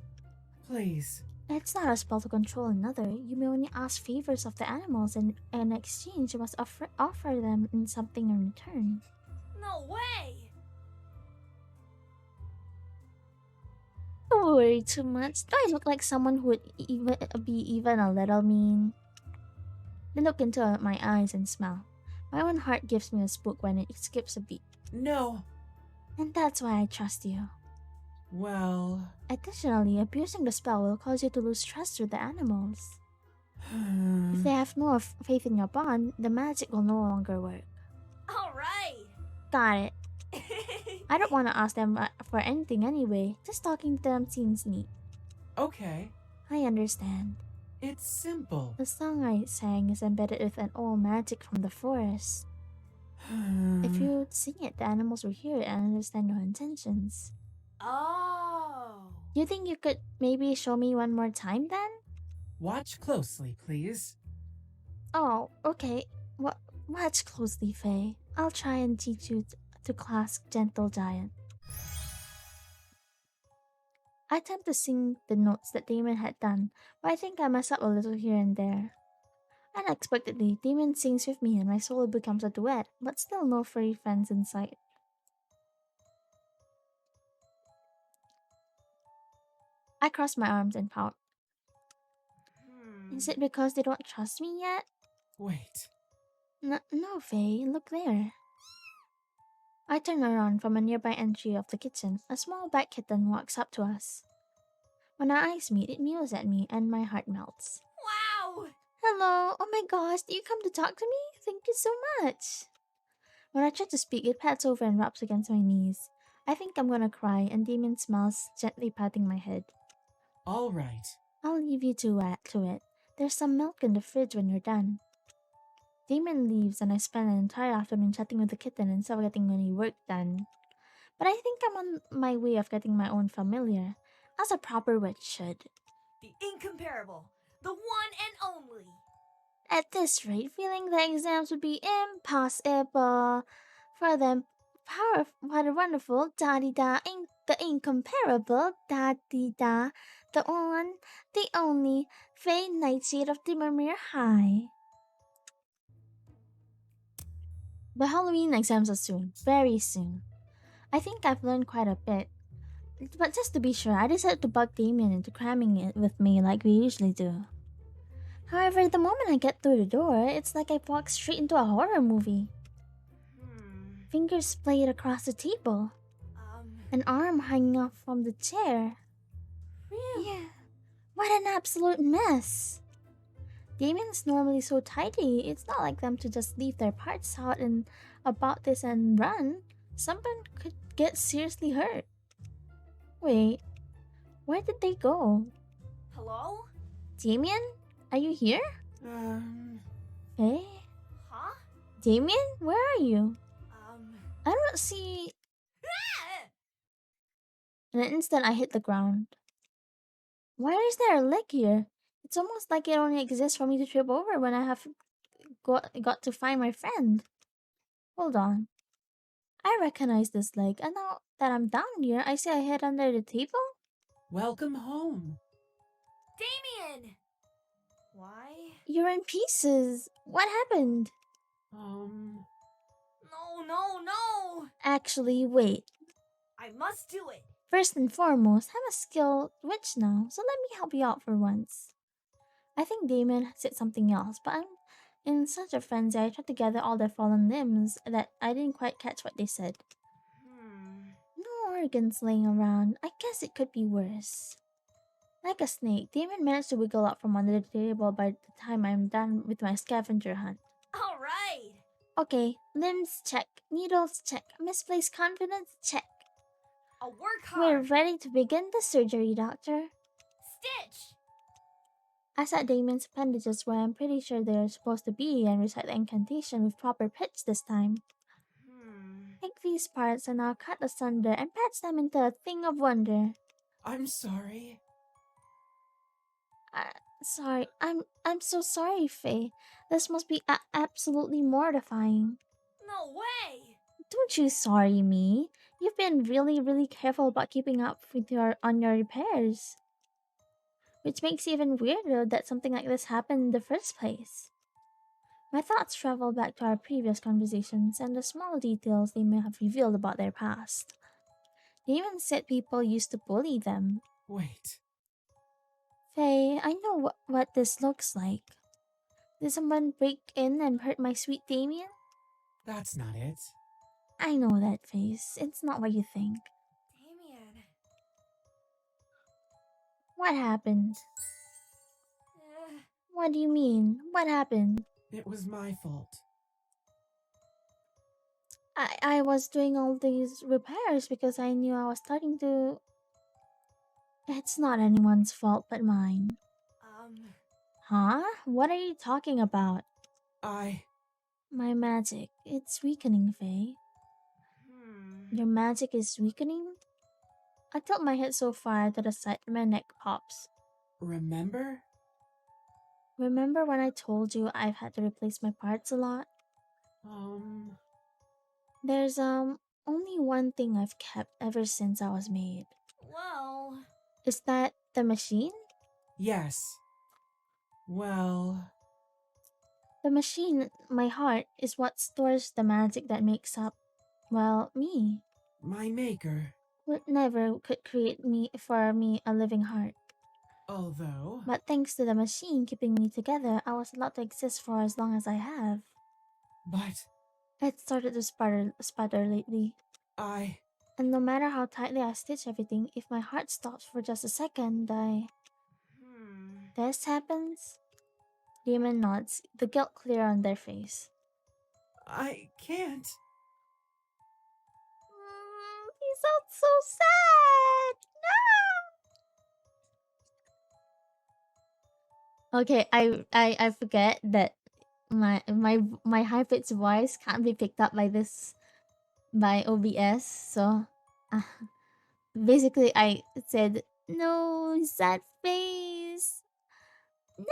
Please. It's not a spell to control another. You may only ask favors of the animals, and in exchange, you must offer them in something in return. No way. Don't worry too much. Do I look like someone who would even a little mean? They look into my eyes and smile. My own heart gives me a spook when it skips a beat. No. And that's why I trust you. Well. Additionally, abusing the spell will cause you to lose trust with the animals. If they have no faith in your bond, the magic will no longer work. All right. Got it. I don't want to ask them for anything anyway. Just talking to them seems neat. Okay. I understand. It's simple. The song I sang is embedded with an old magic from the forest. If you sing it, the animals will hear it and understand your intentions. Oh. You think you could maybe show me one more time then? Watch closely, please. Oh, okay. Watch closely, Faye. I'll try and teach you to class Gentle Giant. I attempt to sing the notes that Damon had done, but I think I mess up a little here and there. Unexpectedly, Damon sings with me and my solo becomes a duet, but still no furry friends in sight. I cross my arms and pout. Is it because they don't trust me yet? Wait. No, Faye, look there. I turn around from a nearby entry of the kitchen. A small black kitten walks up to us. When our eyes meet, it mews at me and my heart melts. Wow. Hello! Oh my gosh, did you come to talk to me? Thank you so much! When I try to speak, it pats over and rubs against my knees. I think I'm gonna cry, and Damon smiles, gently patting my head. All right. I'll leave you to it. There's some milk in the fridge when you're done. Damon leaves, and I spend an entire afternoon chatting with the kitten instead of getting any work done. But I think I'm on my way of getting my own familiar, as a proper witch should. The incomparable. The one and only. At this rate, feeling the exams would be impossible. For them, what a wonderful da-di-da the incomparable da, the one, the only Fey Nightshade of the Mermere High. The Halloween exams are soon, very soon. I think I've learned quite a bit. But just to be sure, I decided to bug Damien into cramming it with me like we usually do. However, the moment I get through the door, it's like I walked straight into a horror movie. Hmm. Fingers splayed across the table, Um. an arm hanging off from the chair. Phew. Yeah, what an absolute mess! Damien's normally so tidy, it's not like them to just leave their parts out and about this and run. Someone could get seriously hurt. Wait, where did they go? Hello? Damien? Are you here? Um, Hey? Huh? Damien? Where are you? Um. I don't see. Ah! In an instant, I hit the ground. Why is there a leg here? It's almost like it only exists for me to trip over when I have got to find my friend. Hold on. I recognize this leg, and now that I'm down here, I see I hid under the table? welcome home. Damien! Why? You're in pieces. What happened? Um, No! Actually, wait. I must do it. First and foremost, I'm a skilled witch now, so let me help you out for once. I think Damon said something else, but I'm in such a frenzy I tried to gather all their fallen limbs that I didn't quite catch what they said. Hmm. No organs laying around. I guess it could be worse. Like a snake, Damon managed to wiggle out from under the table by the time I'm done with my scavenger hunt. Alright! Okay, limbs check, needles check, misplaced confidence check. I'll work We're hard! ready to begin the surgery, Doctor. Stitch! I set Damon's appendages where I'm pretty sure they're supposed to be and recite the incantation with proper pitch this time. Hmm. Take these parts and I'll cut asunder and patch them into a thing of wonder. I'm sorry. Uh, sorry, I'm so sorry, Faye. This must be absolutely mortifying. No way! Don't you sorry me. You've been really careful about keeping up with your repairs. Which makes it even weirder that something like this happened in the first place. My thoughts travel back to our previous conversations and the small details they may have revealed about their past. They even said people used to bully them. Wait. Faye, I know what this looks like. Did someone break in and hurt my sweet Damien? That's not it. I know that face. It's not what you think. Damien. What happened? Eh, What do you mean? What happened? It was my fault. I was doing all these repairs because I knew I was starting to. It's not anyone's fault but mine. um. Huh? What are you talking about? I. My magic. It's weakening, Faye. Hmm. Your magic is weakening? I tilt my head so far to the side that my neck pops. Remember? Remember when I told you I've had to replace my parts a lot? Um, There's only one thing I've kept ever since I was made. Well. Is that the machine? yes. Well, The machine, my heart, is what stores the magic that makes up, well, me. my maker. Would never could create me for me a living heart. Although, But thanks to the machine keeping me together, I was allowed to exist for as long as I have. but It started to sputter lately. I. And no matter how tightly I stitch everything, if my heart stops for just a second, Hmm. This happens? Demon nods, the guilt clear on their face. I can't. He sounds so sad! No! Okay, I forget that my high pitched voice can't be picked up by OBS, so uh, basically I said no sad face. No!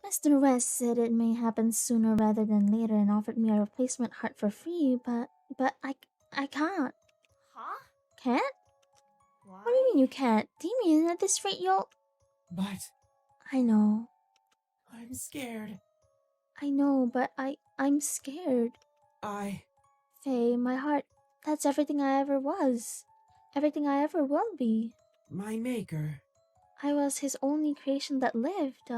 Mr. West said it may happen sooner rather than later and offered me a replacement heart for free, but I can't. Huh? Can't? Why? What do you mean you can't? Damien, at this rate you'll... But I know. I'm scared. I know, but I'm scared. I... Faye, my heart, that's everything I ever was. Everything I ever will be. My maker. I was his only creation that lived.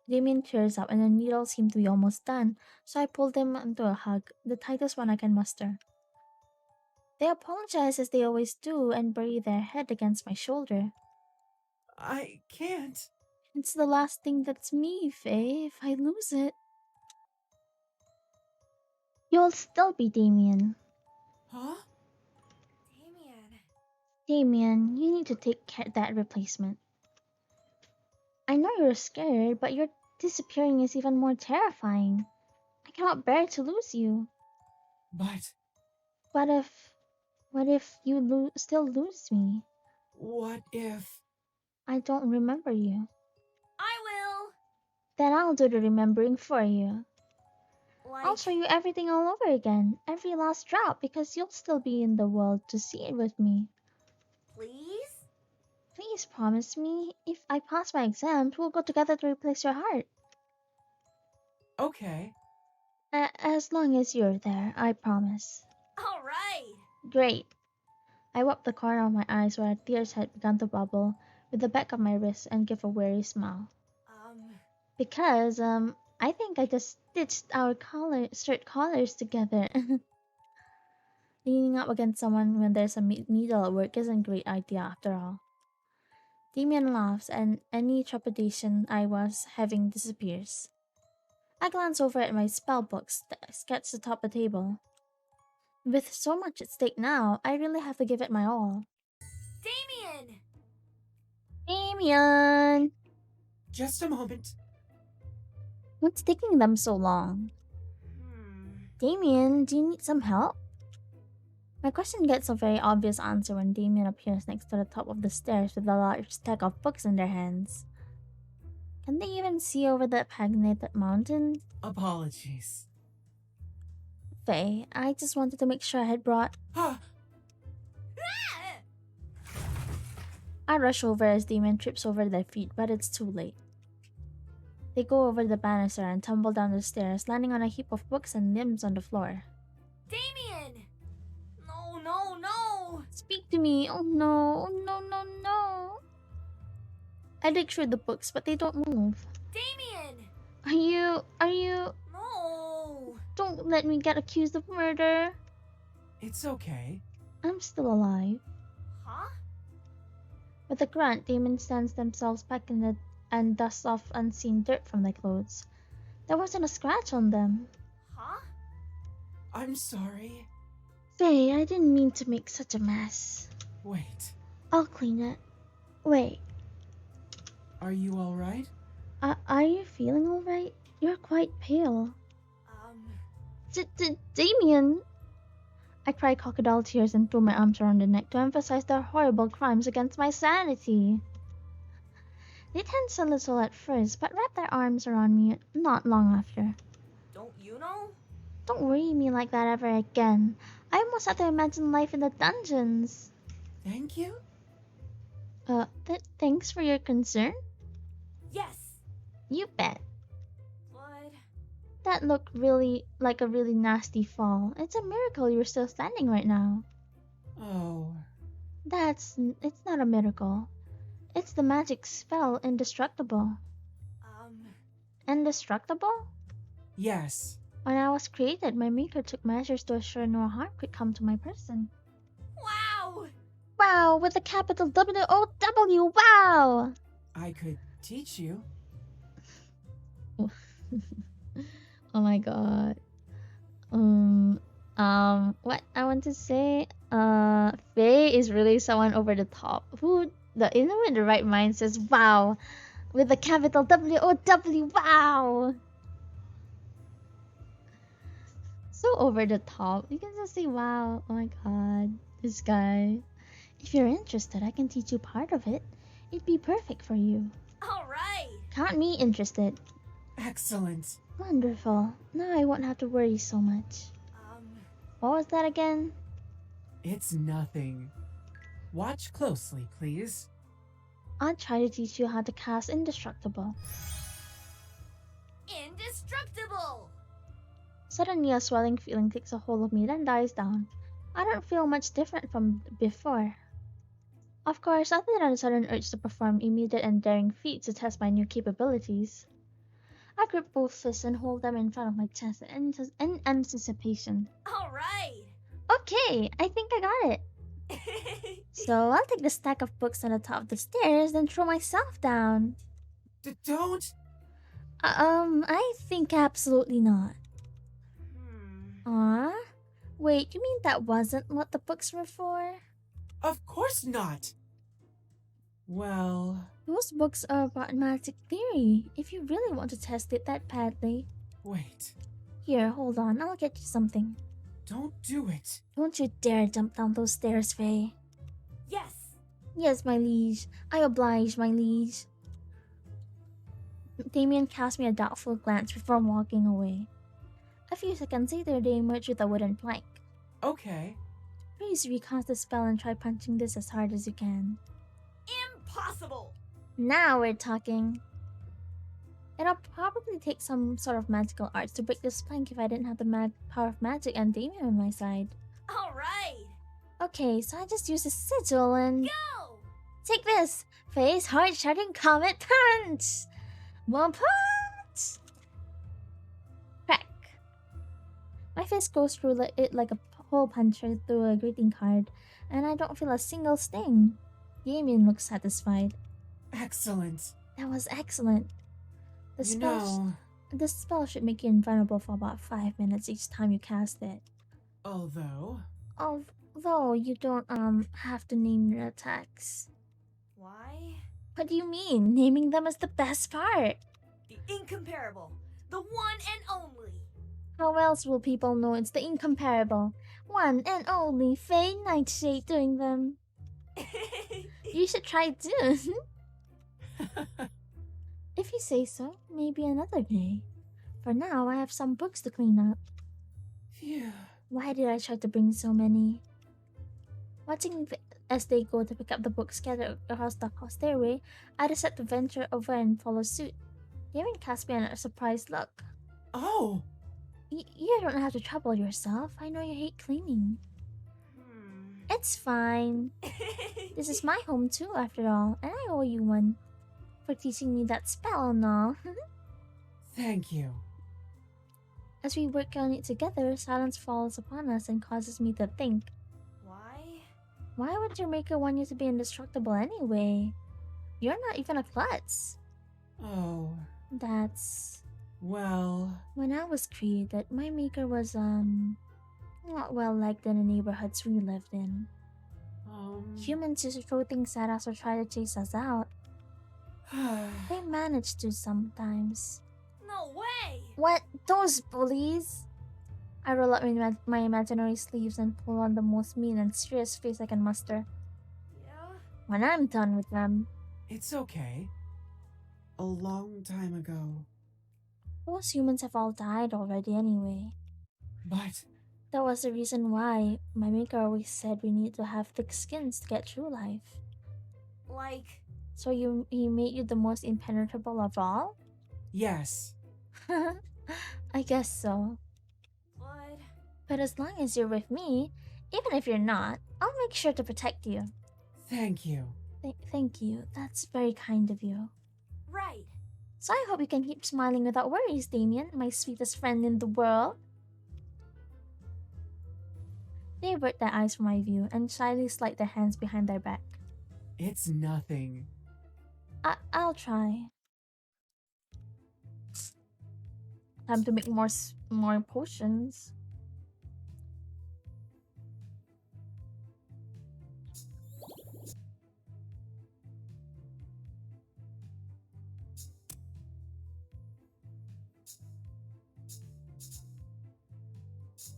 Damien tears up and the needle seemed to be almost done, so I pulled him into a hug, the tightest one I can muster. They apologize as they always do and bury their head against my shoulder. I can't. It's the last thing that's me, Faye. If I lose it, you'll still be Damien. Huh? Damien. Damien, you need to take that replacement. I know you're scared, but your disappearing is even more terrifying. I cannot bear to lose you. But What if you still lose me? what if... I don't remember you. I will. Then I'll do the remembering for you. I'll Like, show you everything all over again, every last drop, because you'll still be in the world to see it with me. please? Please promise me, if I pass my exams, we'll go together to replace your heart. Okay. As long as you're there, I promise. All right. Great. I wiped the corner of my eyes where tears had begun to bubble with the back of my wrist and give a weary smile. Because, I think I just stitched our shirt collars together. Leaning up against someone when there's a needle at work isn't a great idea after all. Damien laughs and any trepidation I was having disappears. I glance over at my spell books sketched atop the table. With so much at stake now, I really have to give it my all. Damien! Damien! Just a moment. What's taking them so long? Damien, do you need some help? My question gets a very obvious answer when Damien appears next to the top of the stairs with a large stack of books in their hands. Can they even see over that pagnated mountain? Apologies. Faye, I just wanted to make sure I had brought... Huh? I rush over as Damien trips over their feet, but it's too late. They go over the banister and tumble down the stairs, landing on a heap of books and limbs on the floor. Damien! No, no, no! Speak to me! Oh no! Oh no, no, no! I dig through the books, but they don't move. Damien! Are you... No! Don't let me get accused of murder! It's okay. I'm still alive. Huh? With a grunt, Damien stands themselves back and dusts off unseen dirt from their clothes. There wasn't a scratch on them. Huh? I'm sorry. Faye, I didn't mean to make such a mess. Wait. I'll clean it. Wait, Are you alright? are you feeling alright? You're quite pale. Damien! I cried crocodile tears and threw my arms around their neck to emphasize their horrible crimes against my sanity. They tensed a little at first, but wrapped their arms around me not long after. Don't you know? Don't worry me like that ever again. I almost had to imagine life in the dungeons. Thank you? Thanks for your concern? Yes! You bet. But... That looked really like a really nasty fall. It's a miracle you're still standing right now. Oh. It's not a miracle. It's the magic spell Indestructible. Indestructible? Yes. When I was created, my maker took measures to assure no harm could come to my person. Wow! Wow, with a capital W-O-W, wow! I could teach you. Oh my god. What I want to say, Faye is really someone over the top. Who, in the right mind says, wow, with a capital W-O-W, wow! So over the top. You can just say, wow, oh my god, this guy. If you're interested, I can teach you part of it. It'd be perfect for you. Alright! Count me interested. Excellent. Wonderful. Now I won't have to worry so much. What was that again? It's nothing. Watch closely, please. I'll try to teach you how to cast Indestructible. Indestructible! Suddenly, a swelling feeling takes a hold of me, then dies down. I don't feel much different from before. Of course, other than a sudden urge to perform immediate and daring feats to test my new capabilities. I grip both fists and hold them in front of my chest in anticipation. Alright! Okay, I think I got it. So I'll take the stack of books on the top of the stairs, then throw myself down. Don't! I think absolutely not. Hmm. Wait, you mean that wasn't what the books were for? Of course not! Well, Those books are about magic theory, if you really want to test it that badly. wait. Here, hold on, I'll get you something. Don't do it. Don't you dare jump down those stairs, Faye. Yes! Yes, my liege. I oblige, my liege. Damien cast me a doubtful glance before walking away. A few seconds later, they emerged with a wooden plank. Okay. Please recast the spell and try punching this as hard as you can. Impossible! Now we're talking. It'll probably take some sort of magical arts to break this plank if I didn't have the power of magic and Damien on my side. Alright! Okay, so I just use a sigil and... Go! Take this! Face hard shutting comet punch! One punch! Crack! My fist goes through it like a hole puncher through a greeting card, and I don't feel a single sting. Damien looks satisfied. Excellent. That was excellent. The spell should make you invulnerable for about 5 minutes each time you cast it. Although... Although you don't have to name your attacks. Why? What do you mean? Naming them is the best part. The incomparable! The one and only! How else will people know it's the incomparable, one and only Faye Nightshade doing them? You should try too. If you say so, maybe another day. For now, I have some books to clean up. Phew. Why did I try to bring so many? Watching as they go to pick up the books scattered across the stairway, I decided to venture over and follow suit. Damien cast me a surprised look. Oh! You don't have to trouble yourself. I know you hate cleaning. It's fine. This is my home too, after all, and I owe you one. For teaching me that spell and all. Thank you. As we work on it together, silence falls upon us and causes me to think. Why? Why would your maker want you to be indestructible anyway? You're not even a klutz. Oh... That's... well... When I was created, my maker was, not well liked in the neighborhoods we lived in. Humans used to throw things at us or try to chase us out. They managed to sometimes. No way! What? Those bullies? I roll up my imaginary sleeves and pull on the most mean and serious face I can muster. Yeah? When I'm done with them, It's okay. A long time ago. those humans have all died already anyway. But... That was the reason why my maker always said we need to have thick skins to get through life. Like... So he made you the most impenetrable of all? yes. I guess so. But as long as you're with me, even if you're not, I'll make sure to protect you. Thank you. Thank you. That's very kind of you. Right. So I hope you can keep smiling without worries, Damien, my sweetest friend in the world. They avert their eyes from my view and shyly slide their hands behind their back. It's nothing. I'll try. Time to make more potions.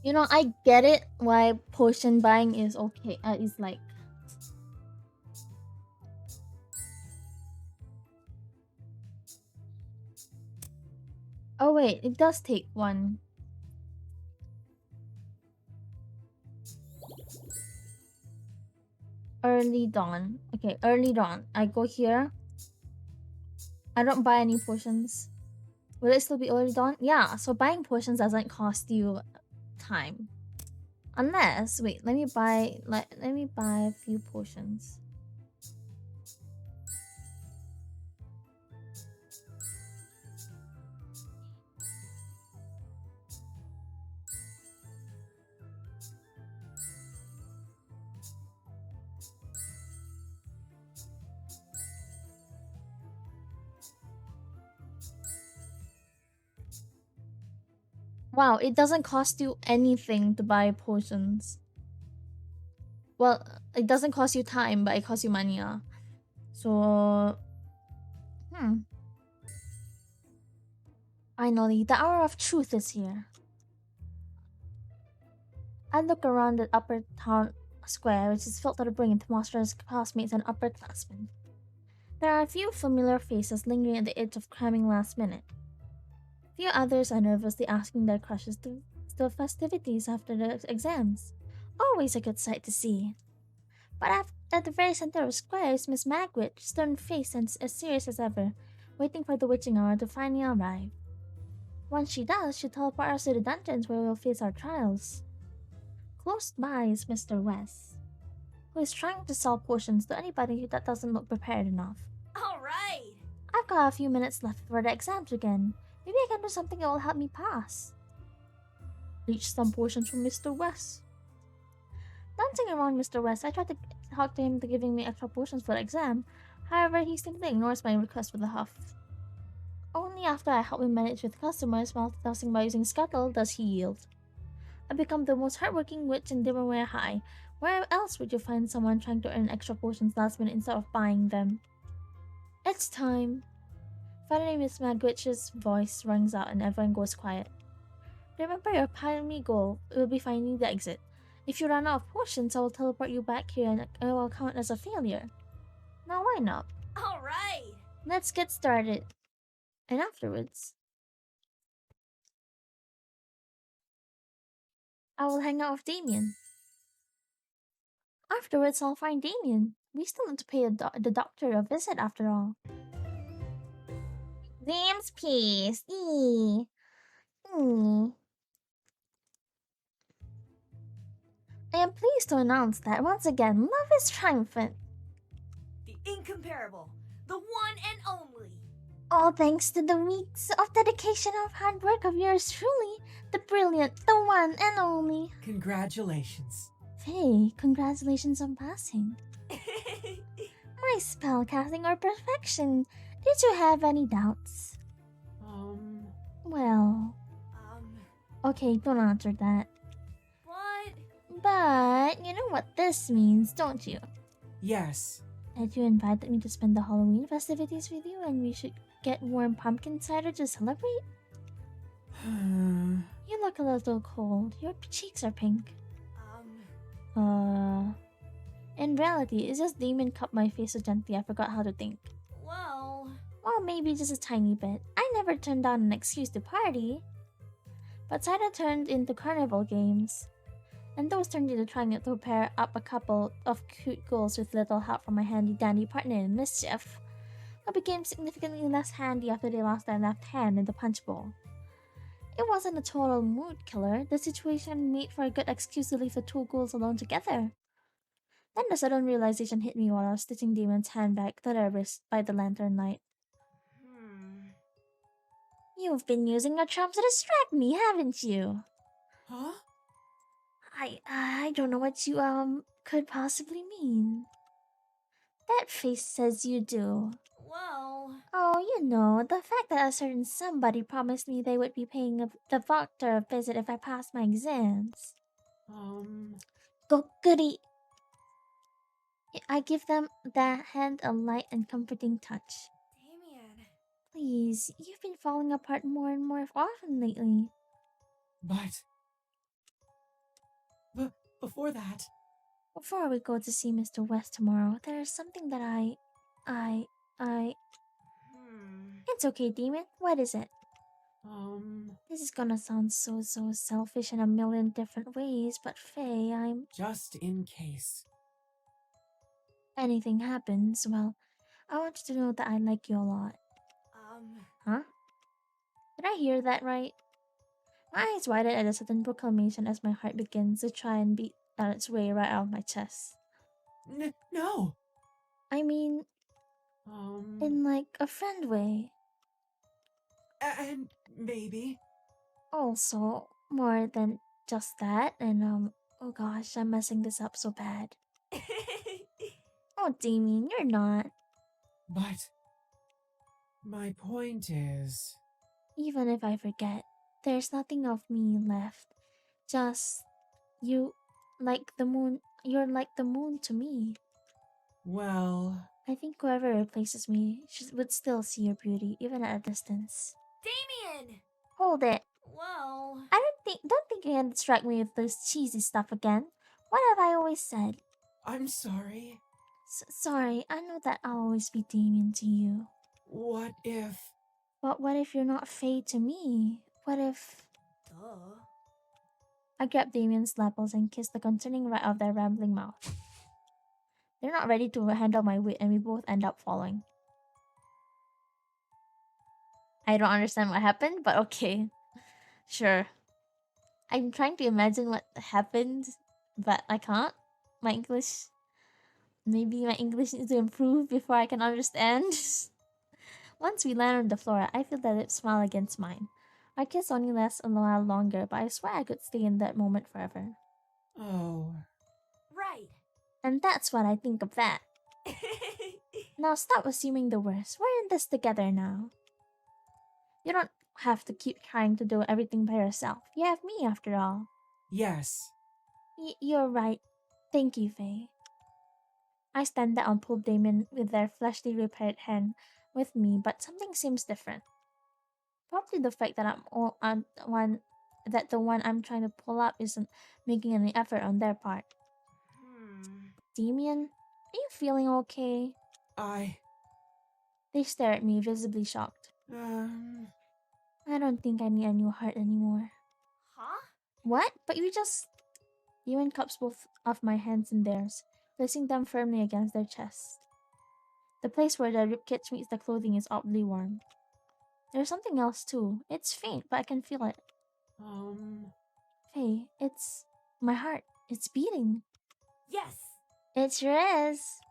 You know, I get it why potion buying is okay. Is like... Oh wait, it does take one. early dawn. Okay, early dawn. I go here. I don't buy any potions. Will it still be early dawn? Yeah, so buying potions doesn't cost you time. Unless, wait, let me buy a few potions. Wow, it doesn't cost you anything to buy potions. Well, it doesn't cost you time, but it costs you money. So, hmm. Finally, the hour of truth is here. I look around the upper town square, which is filled to the brim with monstrous classmates and upperclassmen. There are a few familiar faces lingering at the edge of cramming last minute. Few others are nervously asking their crushes to the festivities after the exams. Always a good sight to see. But at the very center of the square is Miss Magwitch, stern-faced and as serious as ever, waiting for the witching hour to finally arrive. Once she does, she'll teleport us to the dungeons where we'll face our trials. Close by is Mr. West, who is trying to sell potions to anybody that doesn't look prepared enough. All right. I've got a few minutes left before the exams begin. Maybe I can do something that will help me pass. Reach some potions from Mr. West. Dancing around Mr. West, I tried to talk to him into giving me extra potions for the exam. However, he simply ignores my request with a huff. Only after I help him manage with customers multitasking by using Scuttle does he yield. I become the most hardworking witch in Dimmerware High. Where else would you find someone trying to earn extra potions last minute instead of buying them? It's time. Finally, Miss Magwitch's voice rings out and everyone goes quiet. Remember your primary goal will be finding the exit. If you run out of potions, I will teleport you back here and it will count as a failure. Now why not? All right. Let's get started. And afterwards, I will hang out with Damien. Afterwards, I'll find Damien. We still need to pay the doctor a visit after all. Dam's piece. Eee. Eee. I am pleased to announce that once again, love is triumphant. The incomparable, the one and only. All thanks to the weeks of dedication of hard work of yours truly, the brilliant, the one and only. Congratulations. Faye, congratulations on passing. My spell casting or perfection. Did you have any doubts? Well, okay, don't answer that. But you know what this means, don't you? Yes. That you invited me to spend the Halloween festivities with you and we should get warm pumpkin cider to celebrate? You look a little cold. Your cheeks are pink. In reality, it's just Damon cupped my face so gently I forgot how to think. Well, maybe just a tiny bit. I never turned down an excuse to party. But cider turned into carnival games. And those turned into trying to pair up a couple of cute girls with little help from my handy-dandy partner in mischief, who became significantly less handy after they lost their left hand in the punch bowl. It wasn't a total mood killer. The situation made for a good excuse to leave the two girls alone together. Then the sudden realization hit me while I was stitching Damon's hand back to their wrist by the lantern light. You've been using your charms to distract me, haven't you? Huh? I don't know what you could possibly mean. That face says you do. Oh, you know, the fact that a certain somebody promised me they would be paying the doctor a visit if I passed my exams. Go goody. I give them that hand a light and comforting touch. Damien. Please, you've been falling apart more and more often lately. But before that... Before we go to see Mr. West tomorrow, there's something that I... It's okay, Demon. What is it? This is gonna sound so selfish in a million different ways, but Faye, I'm... Just in case. anything happens, well, I want you to know that I like you a lot. Huh? Did I hear that right? My eyes widen at a sudden proclamation as my heart begins to try and beat on its way right out of my chest. No. I mean, in like a friend way. And maybe. Also, more than just that, and oh gosh, I'm messing this up so bad. Oh, Damien, you're not. But my point is, Even if I forget, there's nothing of me left. Just you, like the moon. You're like the moon to me. well, I think whoever replaces me would still see your beauty, even at a distance. Damien! Hold it. Well... Don't think you can distract me with this cheesy stuff again. What have I always said? I'm sorry. Sorry, I know that I'll always be Damien to you. What if... But what if you're not Faye to me? What if... Duh. I grabbed Damien's lapels and kissed the concerning right out of their rambling mouth. They're not ready to handle my wit and we both end up falling. I don't understand what happened, but okay. Sure. I'm trying to imagine what happened, but I can't. My English... Maybe my English needs to improve before I can understand. Once we land on the floor, I feel their lips smile against mine. Our kiss only lasts a while longer, but I swear I could stay in that moment forever. Oh... Right. And that's what I think of that. Now stop assuming the worst. We're in this together now. You don't have to keep trying to do everything by yourself. You have me after all. Yes. You're right. Thank you, Faye. I stand down and pull Damien with their fleshly repaired hand with me, but something seems different. Probably the fact that the one I'm trying to pull up isn't making any effort on their part. Damien, are you feeling okay? They stare at me, visibly shocked. I don't think I need a new heart anymore. Huh? What? But you just... Damien cups both of my hands in theirs, placing them firmly against their chests. The place where the ribcage meets the clothing is oddly warm. There's something else too. It's faint, but I can feel it. Hey, it's... my heart. It's beating. Yes! It sure is.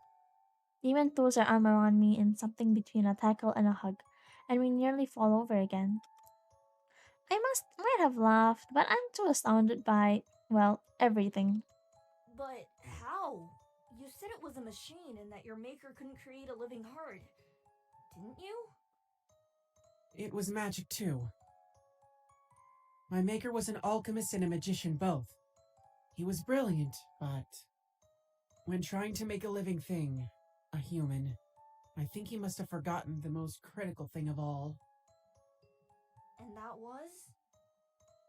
Damien throws her arm around me in something between a tackle and a hug, and we nearly fall over again. Might have laughed, but I'm too astounded by, well, everything. But how? You said it was a machine and that your maker couldn't create a living heart. Didn't you? It was magic too. My maker was an alchemist and a magician both. He was brilliant, but when trying to make a living thing, a human, I think he must have forgotten the most critical thing of all. And that was?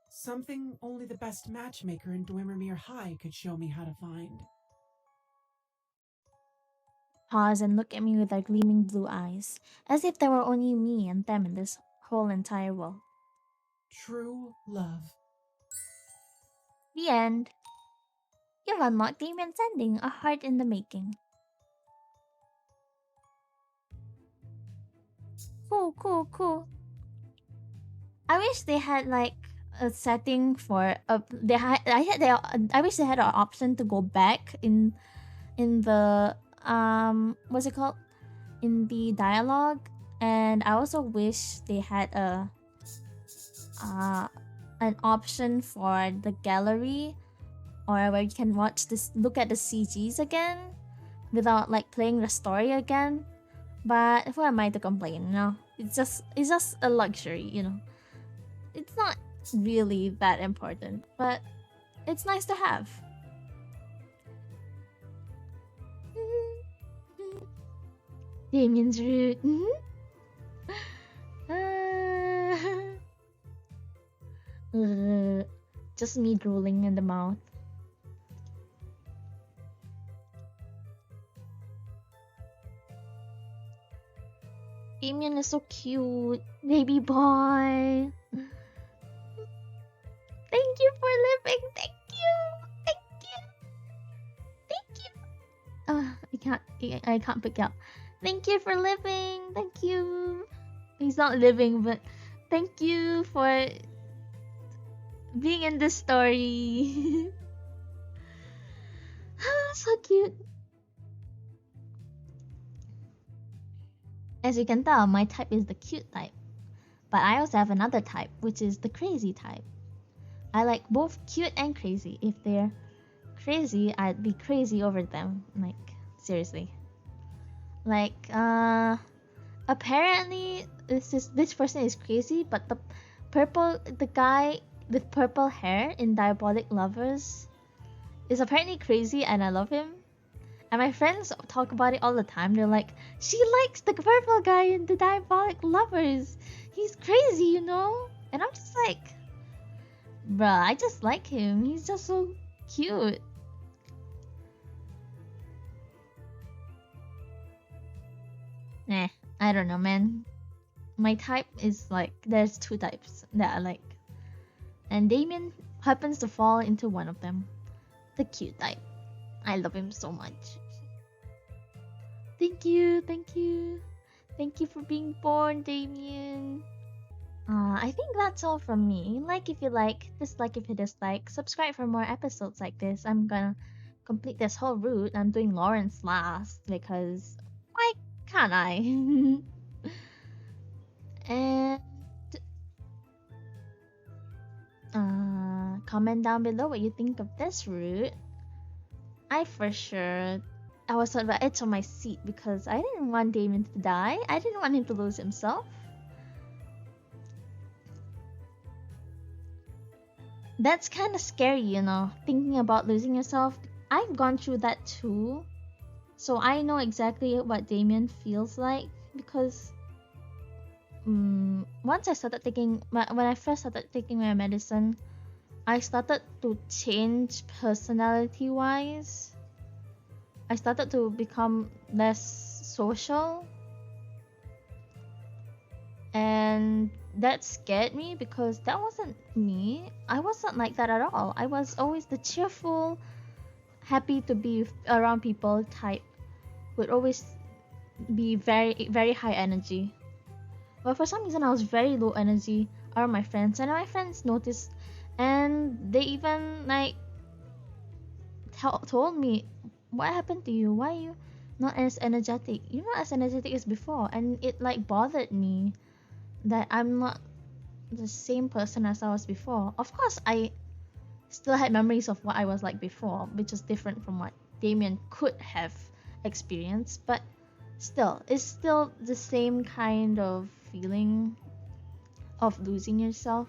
Something only the best matchmaker in Dwemermere High could show me how to find. Pause and look at me with their gleaming blue eyes, as if there were only me and them in this whole entire world. True love. The end. You've unlocked Damien's ending, a heart in the making. Cool. I wish they had like a setting for I wish they had an option to go back in the what's it called, in the dialogue, and I also wish they had an option for the gallery, or where you can look at the CGs again without like playing the story again. But who am I to complain, you know? It's just a luxury, you know. It's not really that important, but it's nice to have. Damien's root. Just me drooling in the mouth. Damien is so cute, baby boy. Thank you for living. Thank you. I can't pick up. Thank you for living. Thank you. He's not living, but thank you for being in this story. So cute. As you can tell, my type is the cute type. But I also have another type, which is the crazy type. I like both cute and crazy. If they're crazy, I'd be crazy over them. Like, seriously. Like, apparently this person is crazy, but the guy with purple hair in Diabolic Lovers is apparently crazy, and I love him. And my friends talk about it all the time. They're like, she likes the purple guy in the Diabolic Lovers. He's crazy, you know? And I'm just like, bruh, I just like him. He's just so cute. I don't know, man. My type is like, there's two types that I like. And Damien happens to fall into one of them. The cute type. I love him so much. Thank you, thank you. Thank you for being born, Damien. I think that's all from me. Like if you like, dislike if you dislike, subscribe for more episodes like this. I'm gonna complete this whole route. I'm doing Lawrence last because why can't I? And comment down below what you think of this route. I was on the edge of my seat because I didn't want Damien to die. I didn't want him to lose himself. That's kind of scary, you know, thinking about losing yourself. I've gone through that too. So I know exactly what Damien feels like because once I started taking, when I first started taking my medicine, I started to change personality wise. I started to become less social. And that scared me because that wasn't me. I wasn't like that at all. I was always the cheerful, happy to be around people type. Would always be very, very high energy. But for some reason, I was very low energy around my friends, and my friends noticed, and they even like told me, "What happened to you? Why are you not as energetic? You're not as energetic as before." And it like bothered me that I'm not the same person as I was before. Of course, I still had memories of what I was like before, which is different from what Damien could have experienced, but still, it's still the same kind of feeling of losing yourself.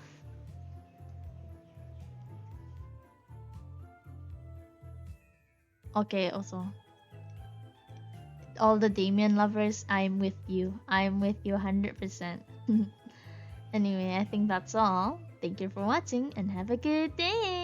Okay, also, all the Damien lovers, I'm with you. I'm with you 100%. Anyway, I think that's all. Thank you for watching and have a good day.